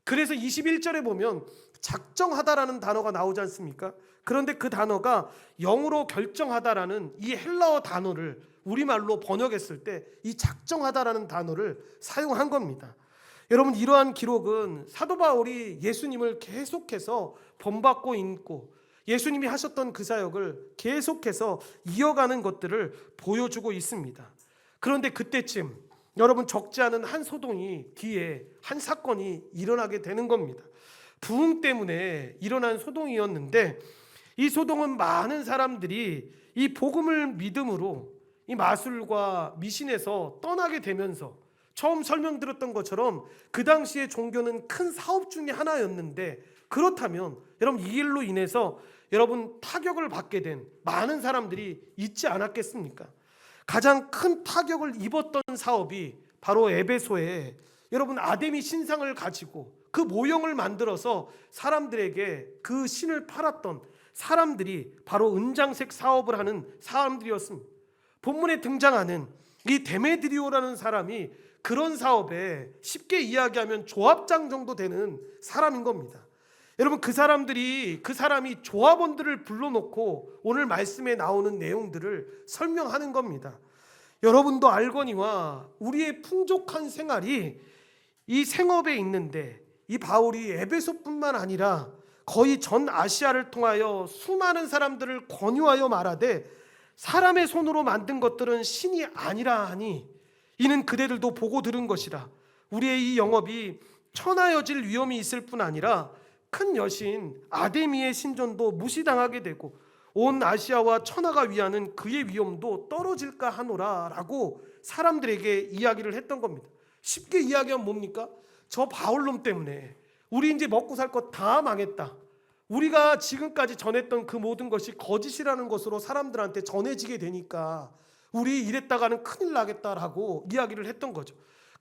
Speaker 1: 그래서 21절에 보면 작정하다라는 단어가 나오지 않습니까? 그런데 그 단어가 영으로 결정하다라는 이 헬라어 단어를 우리말로 번역했을 때 이 작정하다라는 단어를 사용한 겁니다. 여러분, 이러한 기록은 사도 바울이 예수님을 계속해서 본받고 있고 예수님이 하셨던 그 사역을 계속해서 이어가는 것들을 보여주고 있습니다. 그런데 그때쯤 여러분 적지 않은 한 소동이 뒤에 한 사건이 일어나게 되는 겁니다. 부흥 때문에 일어난 소동이었는데, 이 소동은 많은 사람들이 이 복음을 믿음으로 이 마술과 미신에서 떠나게 되면서, 처음 설명드렸던 것처럼 그 당시의 종교는 큰 사업 중에 하나였는데, 그렇다면 여러분 이 일로 인해서 여러분 타격을 받게 된 많은 사람들이 있지 않았겠습니까? 가장 큰 타격을 입었던 사업이 바로 에베소에 여러분 아데미 신상을 가지고 그 모형을 만들어서 사람들에게 그 신을 팔았던 사람들이 바로 은장색 사업을 하는 사람들이었습니다. 본문에 등장하는 이 데메드리오라는 사람이 그런 사업에 쉽게 이야기하면 조합장 정도 되는 사람인 겁니다. 여러분, 그 사람이 조합원들을 불러놓고 오늘 말씀에 나오는 내용들을 설명하는 겁니다. 여러분도 알거니와 우리의 풍족한 생활이 이 생업에 있는데, 이 바울이 에베소뿐만 아니라 거의 전 아시아를 통하여 수많은 사람들을 권유하여 말하되, 사람의 손으로 만든 것들은 신이 아니라 하니 이는 그대들도 보고 들은 것이라. 우리의 이 영업이 천하여질 위험이 있을 뿐 아니라 큰 여신 아데미의 신전도 무시당하게 되고 온 아시아와 천하가 위하는 그의 위엄도 떨어질까 하노라 라고 사람들에게 이야기를 했던 겁니다. 쉽게 이야기하면 뭡니까? 저 바울놈 때문에 우리 이제 먹고 살 것 다 망했다. 우리가 지금까지 전했던 그 모든 것이 거짓이라는 것으로 사람들한테 전해지게 되니까 우리 이랬다가는 큰일 나겠다라고 이야기를 했던 거죠.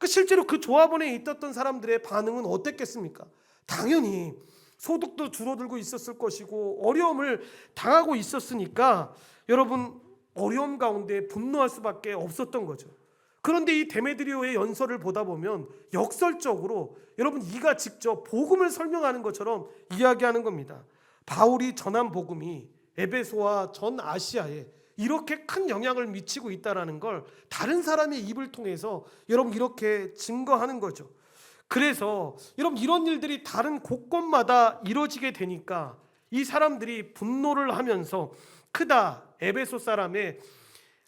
Speaker 1: 실제로 그 조합원에 있었던 사람들의 반응은 어땠겠습니까? 당연히 소득도 줄어들고 있었을 것이고 어려움을 당하고 있었으니까 여러분 어려움 가운데 분노할 수밖에 없었던 거죠. 그런데 이 데메드리오의 연설을 보다 보면 역설적으로 여러분 이가 직접 복음을 설명하는 것처럼 이야기하는 겁니다. 바울이 전한 복음이 에베소와 전 아시아에 이렇게 큰 영향을 미치고 있다는 걸 다른 사람의 입을 통해서 여러분 이렇게 증거하는 거죠. 그래서 여러분 이런 일들이 다른 곳곳마다 이루어지게 되니까 이 사람들이 분노를 하면서 크다 에베소 사람의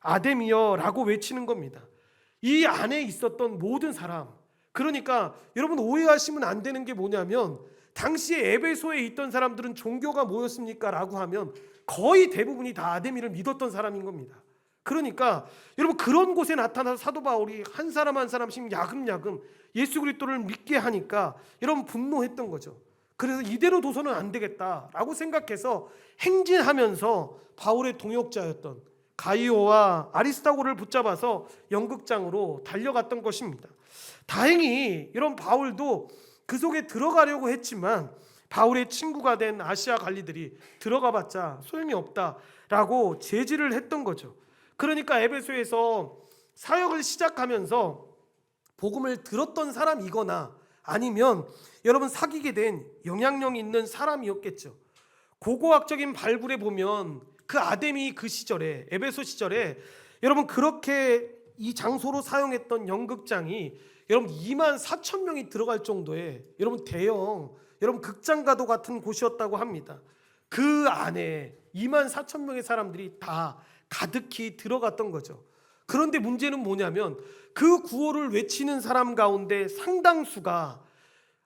Speaker 1: 아데미여라고 외치는 겁니다. 이 안에 있었던 모든 사람, 그러니까 여러분 오해하시면 안 되는 게 뭐냐면 당시에 에베소에 있던 사람들은 종교가 뭐였습니까? 라고 하면 거의 대부분이 다 아데미를 믿었던 사람인 겁니다. 그러니까 여러분 그런 곳에 나타나서 사도 바울이 한 사람 한 사람씩 야금야금 예수 그리스도를 믿게 하니까 여러분 분노했던 거죠. 그래서 이대로 둬서는 안 되겠다라고 생각해서 행진하면서 바울의 동역자였던 가이오와 아리스타고를 붙잡아서 연극장으로 달려갔던 것입니다. 다행히 이런 바울도 그 속에 들어가려고 했지만 바울의 친구가 된 아시아 관리들이 들어가봤자 소용이 없다라고 제지를 했던 거죠. 그러니까 에베소에서 사역을 시작하면서 복음을 들었던 사람이거나 아니면 여러분 사귀게 된 영향력 있는 사람이었겠죠. 고고학적인 발굴에 보면 그 아데미 그 시절에 에베소 시절에 여러분 그렇게 이 장소로 사용했던 연극장이 여러분 2만 4천 명이 들어갈 정도의 여러분 대형 여러분 극장과도 같은 곳이었다고 합니다. 그 안에 2만 4천 명의 사람들이 다 가득히 들어갔던 거죠. 그런데 문제는 뭐냐면 그 구호를 외치는 사람 가운데 상당수가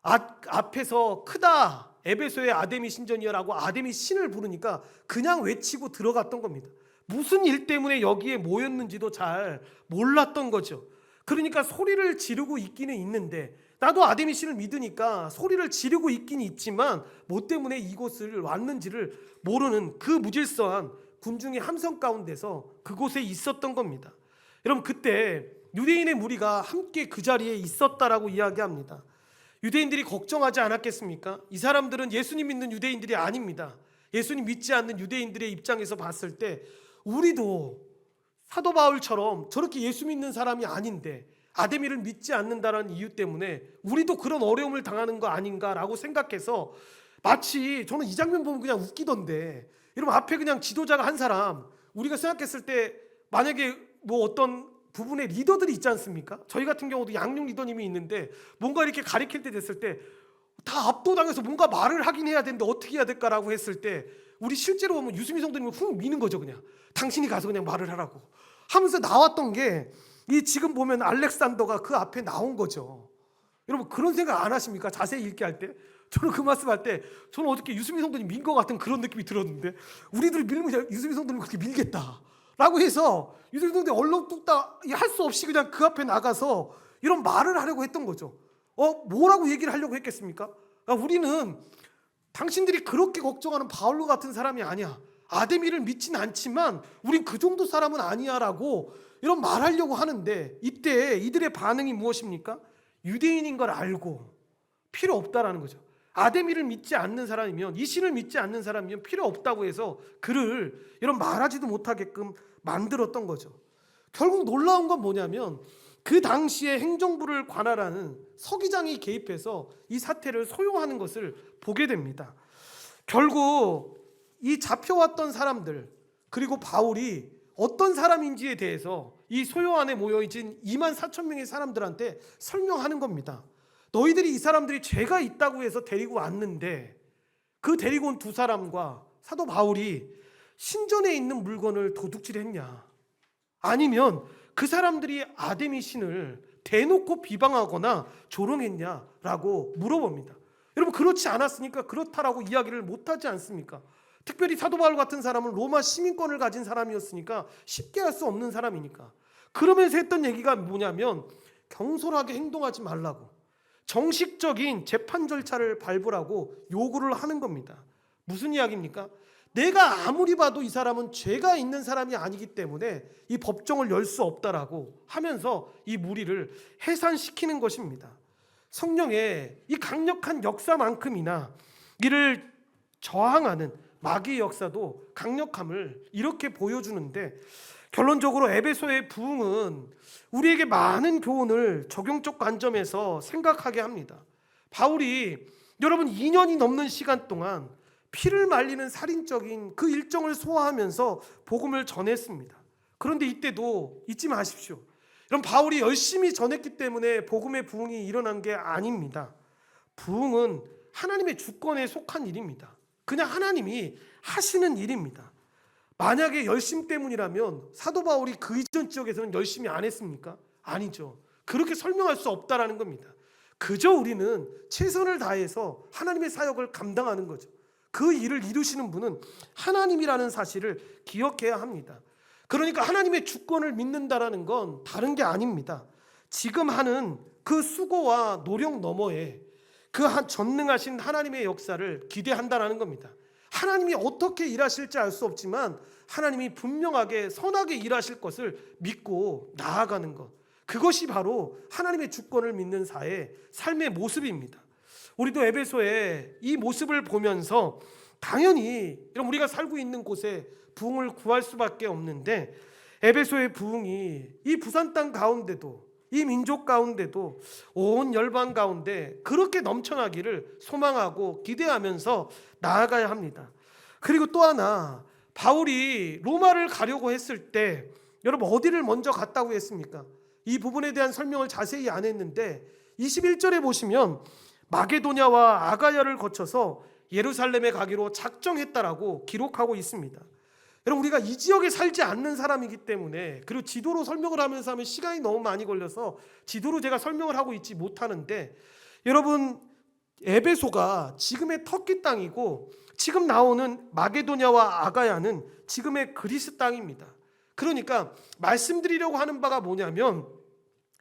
Speaker 1: 앞에서 크다 에베소의 아데미 신전이여라고 아데미 신을 부르니까 그냥 외치고 들어갔던 겁니다. 무슨 일 때문에 여기에 모였는지도 잘 몰랐던 거죠. 그러니까 소리를 지르고 있기는 있는데 나도 아데미 신을 믿으니까 소리를 지르고 있긴 있지만 뭐 때문에 이곳을 왔는지를 모르는 그 무질서한 군중의 함성 가운데서 그곳에 있었던 겁니다. 여러분 그때 유대인의 무리가 함께 그 자리에 있었다라고 이야기합니다. 유대인들이 걱정하지 않았겠습니까? 이 사람들은 예수님 믿는 유대인들이 아닙니다. 예수님 믿지 않는 유대인들의 입장에서 봤을 때 우리도 사도 바울처럼 저렇게 예수 믿는 사람이 아닌데 아데미를 믿지 않는다는 이유 때문에 우리도 그런 어려움을 당하는 거 아닌가라고 생각해서 마치 저는 이 장면 보면 그냥 웃기던데 여러분 앞에 그냥 지도자가 한 사람 우리가 생각했을 때 만약에 뭐 어떤 부분의 리더들이 있지 않습니까? 저희 같은 경우도 양육 리더님이 있는데 뭔가 이렇게 가리킬 때 됐을 때 다 압도당해서 뭔가 말을 하긴 해야 되는데 어떻게 해야 될까라고 했을 때 우리 실제로 보면 유수민 성도님을 훅 미는 거죠. 그냥 당신이 가서 그냥 말을 하라고 하면서 나왔던 게 이 지금 보면 알렉산더가 그 앞에 나온 거죠. 여러분 그런 생각 안 하십니까? 자세히 읽게 할 때 저는 그 말씀할 때 저는 어떻게 유수민 성도님 민 것 같은 그런 느낌이 들었는데 우리들이 밀면 유수민 성도님 그렇게 밀겠다 라고 해서 유수민 성도님 얼렁뚱땅 할 수 없이 그냥 그 앞에 나가서 이런 말을 하려고 했던 거죠. 뭐라고 얘기를 하려고 했겠습니까? 우리는 당신들이 그렇게 걱정하는 바울로 같은 사람이 아니야. 아데미를 믿진 않지만 우린 그 정도 사람은 아니야 라고 이런 말하려고 하는데 이때 이들의 반응이 무엇입니까? 유대인인 걸 알고 필요 없다라는 거죠. 아데미를 믿지 않는 사람이면 이 신을 믿지 않는 사람이면 필요 없다고 해서 그를 이런 말하지도 못하게끔 만들었던 거죠. 결국 놀라운 건 뭐냐면 그 당시에 행정부를 관할하는 서기장이 개입해서 이 사태를 소용하는 것을 보게 됩니다. 결국 이 잡혀왔던 사람들 그리고 바울이 어떤 사람인지에 대해서 이 소요 안에 모여있는 2만 4천 명의 사람들한테 설명하는 겁니다. 너희들이 이 사람들이 죄가 있다고 해서 데리고 왔는데 그 데리고 온 두 사람과 사도 바울이 신전에 있는 물건을 도둑질했냐 아니면 그 사람들이 아데미 신을 대놓고 비방하거나 조롱했냐라고 물어봅니다. 여러분 그렇지 않았으니까 그렇다라고 이야기를 못하지 않습니까? 특별히 사도 바울 같은 사람은 로마 시민권을 가진 사람이었으니까 쉽게 할 수 없는 사람이니까 그러면서 했던 얘기가 뭐냐면 경솔하게 행동하지 말라고 정식적인 재판 절차를 밟으라고 요구를 하는 겁니다. 무슨 이야기입니까? 내가 아무리 봐도 이 사람은 죄가 있는 사람이 아니기 때문에 이 법정을 열 수 없다라고 하면서 이 무리를 해산시키는 것입니다. 성령의 이 강력한 역사만큼이나 이를 저항하는 마귀의 역사도 강력함을 이렇게 보여주는데, 결론적으로 에베소의 부흥은 우리에게 많은 교훈을 적용적 관점에서 생각하게 합니다. 바울이 여러분 2년이 넘는 시간 동안 피를 말리는 살인적인 그 일정을 소화하면서 복음을 전했습니다. 그런데 이때도 잊지 마십시오. 여러분, 바울이 열심히 전했기 때문에 복음의 부흥이 일어난 게 아닙니다. 부흥은 하나님의 주권에 속한 일입니다. 그냥 하나님이 하시는 일입니다. 만약에 열심 때문이라면 사도 바울이 그 이전 지역에서는 열심히 안 했습니까? 아니죠. 그렇게 설명할 수 없다라는 겁니다. 그저 우리는 최선을 다해서 하나님의 사역을 감당하는 거죠. 그 일을 이루시는 분은 하나님이라는 사실을 기억해야 합니다. 그러니까 하나님의 주권을 믿는다라는 건 다른 게 아닙니다. 지금 하는 그 수고와 노력 너머에 그 전능하신 하나님의 역사를 기대한다라는 겁니다. 하나님이 어떻게 일하실지 알 수 없지만 하나님이 분명하게 선하게 일하실 것을 믿고 나아가는 것, 그것이 바로 하나님의 주권을 믿는 자의 삶의 모습입니다. 우리도 에베소의 이 모습을 보면서 당연히 이런 우리가 살고 있는 곳에 부흥을 구할 수밖에 없는데, 에베소의 부흥이 이 부산 땅 가운데도, 이 민족 가운데도, 온 열방 가운데 그렇게 넘쳐나기를 소망하고 기대하면서 나아가야 합니다. 그리고 또 하나, 바울이 로마를 가려고 했을 때 여러분 어디를 먼저 갔다고 했습니까? 이 부분에 대한 설명을 자세히 안 했는데 21절에 보시면 마게도냐와 아가야를 거쳐서 예루살렘에 가기로 작정했다라고 기록하고 있습니다. 여러분, 우리가 이 지역에 살지 않는 사람이기 때문에, 그리고 지도로 설명을 하면서 하면 시간이 너무 많이 걸려서 지도로 제가 설명을 하고 있지 못하는데, 여러분 에베소가 지금의 터키 땅이고 지금 나오는 마게도냐와 아가야는 지금의 그리스 땅입니다. 그러니까 말씀드리려고 하는 바가 뭐냐면,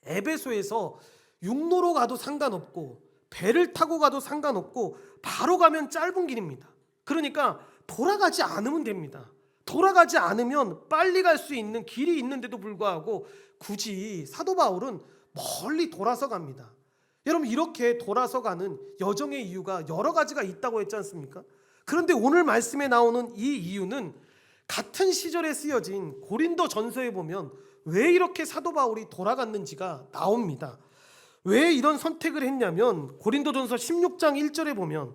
Speaker 1: 에베소에서 육로로 가도 상관없고 배를 타고 가도 상관없고 바로 가면 짧은 길입니다. 그러니까 돌아가지 않으면 됩니다. 돌아가지 않으면 빨리 갈 수 있는 길이 있는데도 불구하고 굳이 사도 바울은 멀리 돌아서 갑니다. 여러분, 이렇게 돌아서 가는 여정의 이유가 여러 가지가 있다고 했지 않습니까? 그런데 오늘 말씀에 나오는 이 이유는 같은 시절에 쓰여진 고린도 전서에 보면 왜 이렇게 사도 바울이 돌아갔는지가 나옵니다. 왜 이런 선택을 했냐면, 고린도전서 16장 1절에 보면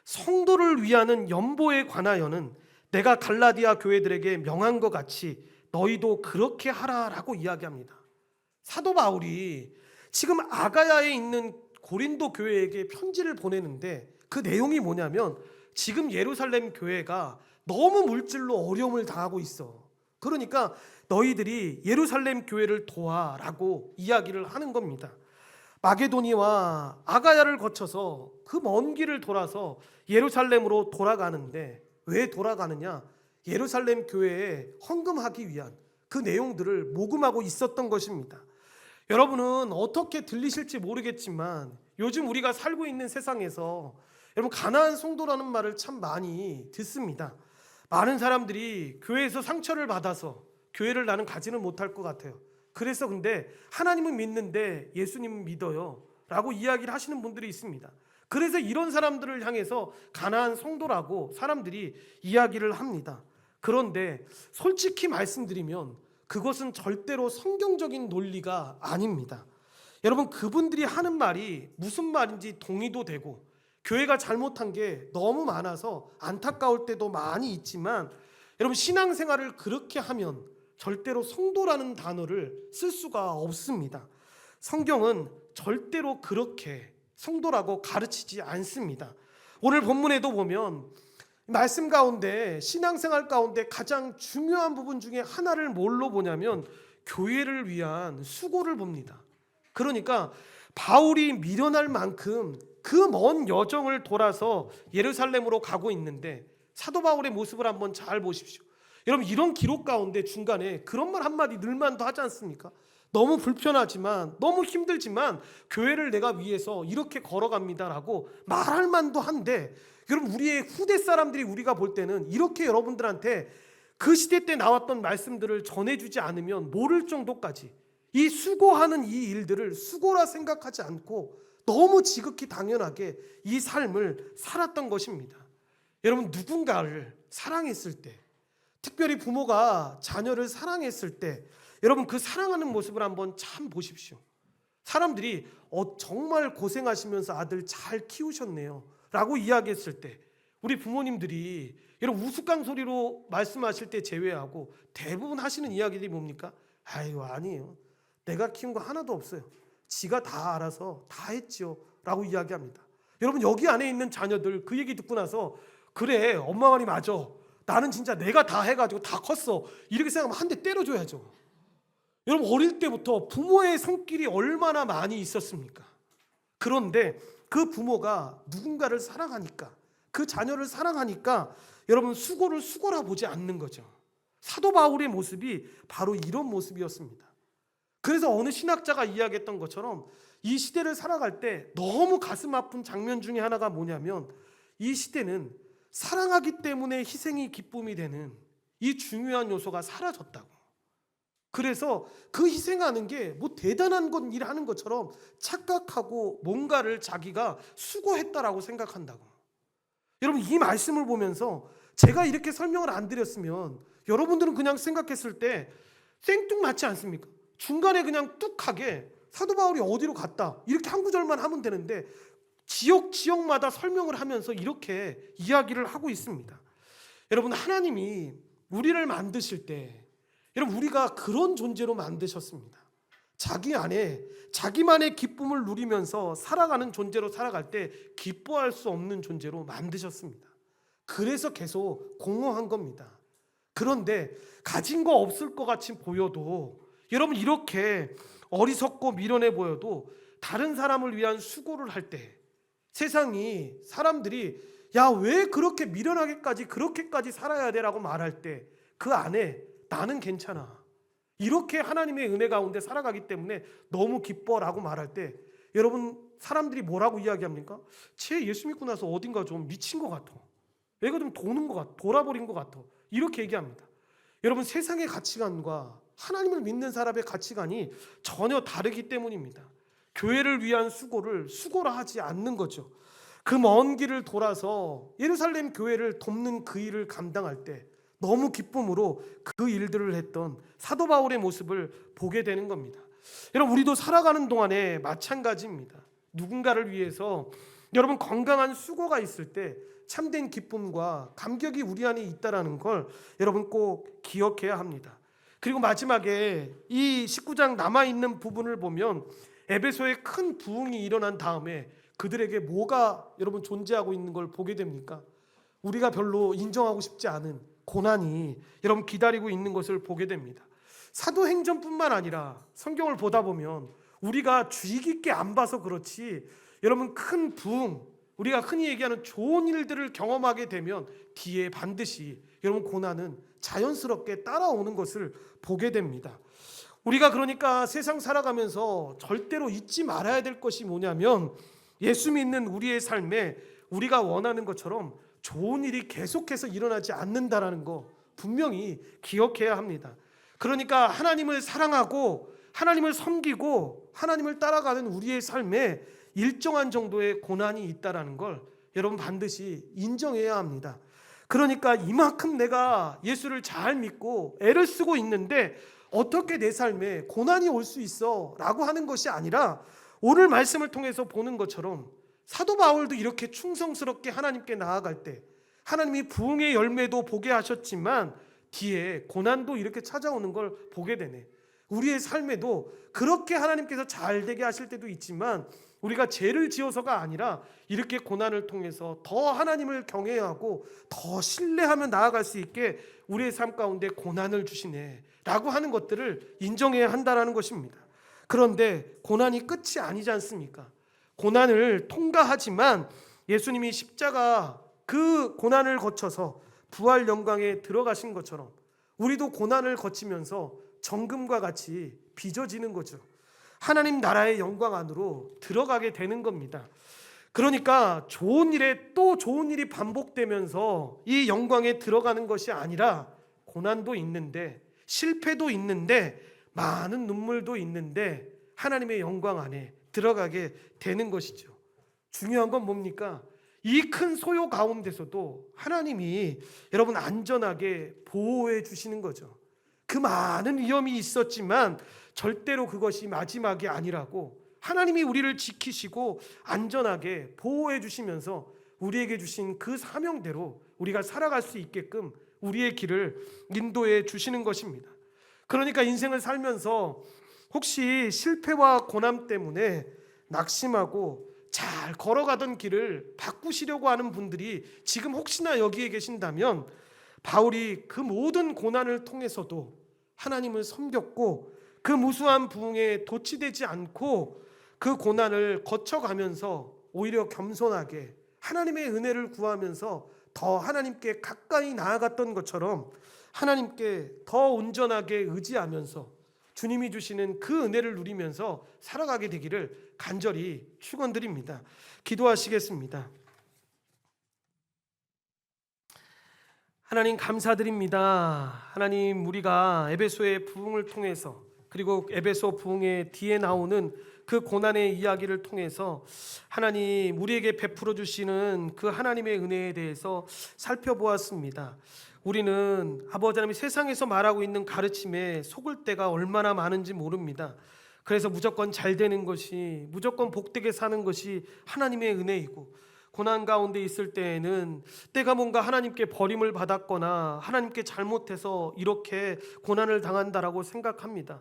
Speaker 1: 성도를 위하는 연보에 관하여는 내가 갈라디아 교회들에게 명한 것 같이 너희도 그렇게 하라라고 이야기합니다. 사도 바울이 지금 아가야에 있는 고린도 교회에게 편지를 보내는데 그 내용이 뭐냐면, 지금 예루살렘 교회가 너무 물질로 어려움을 당하고 있어. 그러니까 너희들이 예루살렘 교회를 도와라고 이야기를 하는 겁니다. 마게도니와 아가야를 거쳐서 그 먼 길을 돌아서 예루살렘으로 돌아가는데, 왜 돌아가느냐? 예루살렘 교회에 헌금하기 위한 그 내용들을 모금하고 있었던 것입니다. 여러분은 어떻게 들리실지 모르겠지만 요즘 우리가 살고 있는 세상에서 여러분 가난한 성도라는 말을 참 많이 듣습니다. 많은 사람들이 교회에서 상처를 받아서 교회를 나는 가지는 못할 것 같아요. 그래서 근데 하나님은 믿는데 예수님은 믿어요 라고 이야기를 하시는 분들이 있습니다. 그래서 이런 사람들을 향해서 가난한 성도라고 사람들이 이야기를 합니다. 그런데 솔직히 말씀드리면 그것은 절대로 성경적인 논리가 아닙니다. 여러분, 그분들이 하는 말이 무슨 말인지 동의도 되고 교회가 잘못한 게 너무 많아서 안타까울 때도 많이 있지만, 여러분 신앙생활을 그렇게 하면 절대로 성도라는 단어를 쓸 수가 없습니다. 성경은 절대로 그렇게 성도라고 가르치지 않습니다. 오늘 본문에도 보면 말씀 가운데, 신앙생활 가운데 가장 중요한 부분 중에 하나를 뭘로 보냐면 교회를 위한 수고를 봅니다. 그러니까 바울이 미련할 만큼 그 먼 여정을 돌아서 예루살렘으로 가고 있는데, 사도 바울의 모습을 한번 잘 보십시오. 여러분 이런 기록 가운데 중간에 그런 말 한마디 늘만도 하지 않습니까? 너무 불편하지만 너무 힘들지만 교회를 내가 위해서 이렇게 걸어갑니다라고 말할 만도 한데, 여러분 우리의 후대 사람들이 우리가 볼 때는 이렇게 여러분들한테 그 시대 때 나왔던 말씀들을 전해주지 않으면 모를 정도까지 이 수고하는 이 일들을 수고라 생각하지 않고 너무 지극히 당연하게 이 삶을 살았던 것입니다. 여러분 누군가를 사랑했을 때, 특별히 부모가 자녀를 사랑했을 때 여러분 그 사랑하는 모습을 한번 참 보십시오. 사람들이 정말 고생하시면서 아들 잘 키우셨네요 라고 이야기했을 때 우리 부모님들이 여러분 우스꽝소리로 말씀하실 때 제외하고 대부분 하시는 이야기들이 뭡니까? 아유 아니에요, 내가 키운 거 하나도 없어요, 지가 다 알아서 다 했지요 라고 이야기합니다. 여러분 여기 안에 있는 자녀들 그 얘기 듣고 나서 그래 엄마 말이 맞아, 나는 진짜 내가 다 해가지고 다 컸어 이렇게 생각하면 한 대 때려줘야죠. 여러분 어릴 때부터 부모의 손길이 얼마나 많이 있었습니까? 그런데 그 부모가 누군가를 사랑하니까, 그 자녀를 사랑하니까 여러분 수고를 수고라 보지 않는 거죠. 사도 바울의 모습이 바로 이런 모습이었습니다. 그래서 어느 신학자가 이야기했던 것처럼 이 시대를 살아갈 때 너무 가슴 아픈 장면 중에 하나가 뭐냐면, 이 시대는 사랑하기 때문에 희생이 기쁨이 되는 이 중요한 요소가 사라졌다고. 그래서 그 희생하는 게 뭐 대단한 건 일하는 것처럼 착각하고 뭔가를 자기가 수고했다라고 생각한다고. 여러분 이 말씀을 보면서 제가 이렇게 설명을 안 드렸으면 여러분들은 그냥 생각했을 때 생뚱맞지 않습니까? 중간에 그냥 뚝하게 사도 바울이 어디로 갔다 이렇게 한 구절만 하면 되는데 지역마다 설명을 하면서 이렇게 이야기를 하고 있습니다. 여러분 하나님이 우리를 만드실 때 여러분 우리가 그런 존재로 만드셨습니다. 자기 안에 자기만의 기쁨을 누리면서 살아가는 존재로 살아갈 때 기뻐할 수 없는 존재로 만드셨습니다. 그래서 계속 공허한 겁니다. 그런데 가진 거 없을 것 같이 보여도 여러분 이렇게 어리석고 미련해 보여도 다른 사람을 위한 수고를 할 때 세상이 사람들이 야 왜 그렇게 미련하게까지 그렇게까지 살아야 돼 라고 말할 때 그 안에 나는 괜찮아, 이렇게 하나님의 은혜 가운데 살아가기 때문에 너무 기뻐라고 말할 때 여러분 사람들이 뭐라고 이야기합니까? 쟤 예수 믿고 나서 어딘가 좀 미친 것 같아, 얘가 좀 도는 것 같아, 돌아버린 것 같아, 이렇게 얘기합니다. 여러분 세상의 가치관과 하나님을 믿는 사람의 가치관이 전혀 다르기 때문입니다. 교회를 위한 수고를 수고라 하지 않는 거죠. 그 먼 길을 돌아서 예루살렘 교회를 돕는 그 일을 감당할 때 너무 기쁨으로 그 일들을 했던 사도 바울의 모습을 보게 되는 겁니다. 여러분 우리도 살아가는 동안에 마찬가지입니다. 누군가를 위해서 여러분 건강한 수고가 있을 때 참된 기쁨과 감격이 우리 안에 있다라는 걸 여러분 꼭 기억해야 합니다. 그리고 마지막에 이 19장 남아있는 부분을 보면 에베소에 큰 부흥이 일어난 다음에 그들에게 뭐가 여러분 존재하고 있는 걸 보게 됩니까? 우리가 별로 인정하고 싶지 않은 고난이 여러분 기다리고 있는 것을 보게 됩니다. 사도행전뿐만 아니라 성경을 보다 보면 우리가 주의 깊게 안 봐서 그렇지 여러분 큰 부흥, 우리가 흔히 얘기하는 좋은 일들을 경험하게 되면 뒤에 반드시 여러분 고난은 자연스럽게 따라오는 것을 보게 됩니다. 우리가 그러니까 세상 살아가면서 절대로 잊지 말아야 될 것이 뭐냐면 예수 믿는 우리의 삶에 우리가 원하는 것처럼 좋은 일이 계속해서 일어나지 않는다라는 거 분명히 기억해야 합니다. 그러니까 하나님을 사랑하고 하나님을 섬기고 하나님을 따라가는 우리의 삶에 일정한 정도의 고난이 있다라는 걸 여러분 반드시 인정해야 합니다. 그러니까 이만큼 내가 예수를 잘 믿고 애를 쓰고 있는데 어떻게 내 삶에 고난이 올 수 있어? 라고 하는 것이 아니라 오늘 말씀을 통해서 보는 것처럼 사도 바울도 이렇게 충성스럽게 하나님께 나아갈 때 하나님이 부흥의 열매도 보게 하셨지만 뒤에 고난도 이렇게 찾아오는 걸 보게 되네. 우리의 삶에도 그렇게 하나님께서 잘 되게 하실 때도 있지만 우리가 죄를 지어서가 아니라 이렇게 고난을 통해서 더 하나님을 경외하고 더 신뢰하며 나아갈 수 있게 우리의 삶 가운데 고난을 주시네 라고 하는 것들을 인정해야 한다는 것입니다. 그런데 고난이 끝이 아니지 않습니까? 고난을 통과하지만 예수님이 십자가 그 고난을 거쳐서 부활 영광에 들어가신 것처럼 우리도 고난을 거치면서 정금과 같이 빚어지는 거죠. 하나님 나라의 영광 안으로 들어가게 되는 겁니다. 그러니까 좋은 일에 또 좋은 일이 반복되면서 이 영광에 들어가는 것이 아니라 고난도 있는데, 실패도 있는데, 많은 눈물도 있는데 하나님의 영광 안에 들어가게 되는 것이죠. 중요한 건 뭡니까? 이 큰 소요 가운데서도 하나님이 여러분 안전하게 보호해 주시는 거죠. 그 많은 위험이 있었지만 절대로 그것이 마지막이 아니라고 하나님이 우리를 지키시고 안전하게 보호해 주시면서 우리에게 주신 그 사명대로 우리가 살아갈 수 있게끔 우리의 길을 인도해 주시는 것입니다. 그러니까 인생을 살면서 혹시 실패와 고난 때문에 낙심하고 잘 걸어가던 길을 바꾸시려고 하는 분들이 지금 혹시나 여기에 계신다면, 바울이 그 모든 고난을 통해서도 하나님을 섬겼고 그 무수한 부흥에 도취되지 않고 그 고난을 거쳐가면서 오히려 겸손하게 하나님의 은혜를 구하면서 더 하나님께 가까이 나아갔던 것처럼 하나님께 더 온전하게 의지하면서 주님이 주시는 그 은혜를 누리면서 살아가게 되기를 간절히 축원드립니다. 기도하시겠습니다. 하나님 감사드립니다. 하나님, 우리가 에베소의 부흥을 통해서, 그리고 에베소 부흥의 뒤에 나오는 그 고난의 이야기를 통해서 하나님 우리에게 베풀어 주시는 그 하나님의 은혜에 대해서 살펴보았습니다. 우리는 아버지 하나님 세상에서 말하고 있는 가르침에 속을 때가 얼마나 많은지 모릅니다. 그래서 무조건 잘 되는 것이, 무조건 복되게 사는 것이 하나님의 은혜이고, 고난 가운데 있을 때에는 때가 뭔가 하나님께 버림을 받았거나 하나님께 잘못해서 이렇게 고난을 당한다라고 생각합니다.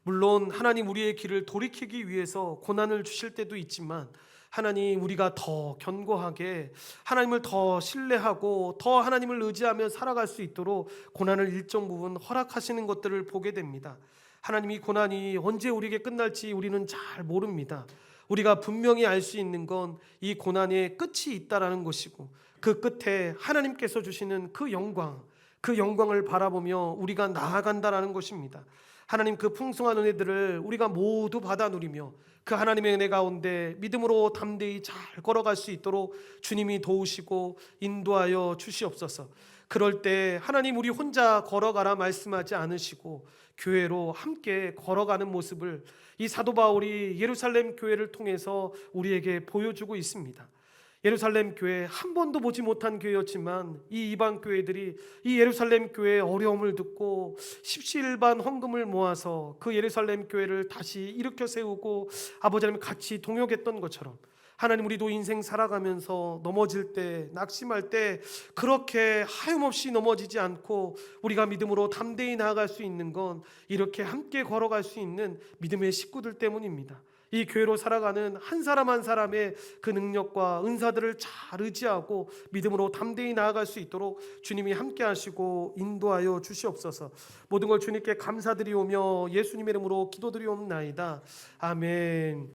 Speaker 1: 물론 하나님 우리의 길을 돌이키기 위해서 고난을 주실 때도 있지만, 하나님 우리가 더 견고하게 하나님을 더 신뢰하고 더 하나님을 의지하며 살아갈 수 있도록 고난을 일정 부분 허락하시는 것들을 보게 됩니다. 하나님, 이 고난이 언제 우리에게 끝날지 우리는 잘 모릅니다. 우리가 분명히 알 수 있는 건 이 고난의 끝이 있다라는 것이고, 그 끝에 하나님께서 주시는 그 영광을 바라보며 우리가 나아간다라는 것입니다. 하나님 그 풍성한 은혜들을 우리가 모두 받아 누리며 그 하나님의 은혜 가운데 믿음으로 담대히 잘 걸어갈 수 있도록 주님이 도우시고 인도하여 주시옵소서. 그럴 때 하나님 우리 혼자 걸어가라 말씀하지 않으시고 교회로 함께 걸어가는 모습을 이 사도 바울이 예루살렘 교회를 통해서 우리에게 보여주고 있습니다. 예루살렘 교회, 한 번도 보지 못한 교회였지만 이 이방 교회들이 이 예루살렘 교회의 어려움을 듣고 십시일반 헌금을 모아서 그 예루살렘 교회를 다시 일으켜 세우고 아버지 하나님 같이 동역했던 것처럼, 하나님 우리도 인생 살아가면서 넘어질 때, 낙심할 때 그렇게 하염없이 넘어지지 않고 우리가 믿음으로 담대히 나아갈 수 있는 건 이렇게 함께 걸어갈 수 있는 믿음의 식구들 때문입니다. 이 교회로 살아가는 한 사람 한 사람의 그 능력과 은사들을 잘 의지하고 믿음으로 담대히 나아갈 수 있도록 주님이 함께 하시고 인도하여 주시옵소서. 모든 걸 주님께 감사드리오며 예수님의 이름으로 기도드리옵나이다. 아멘.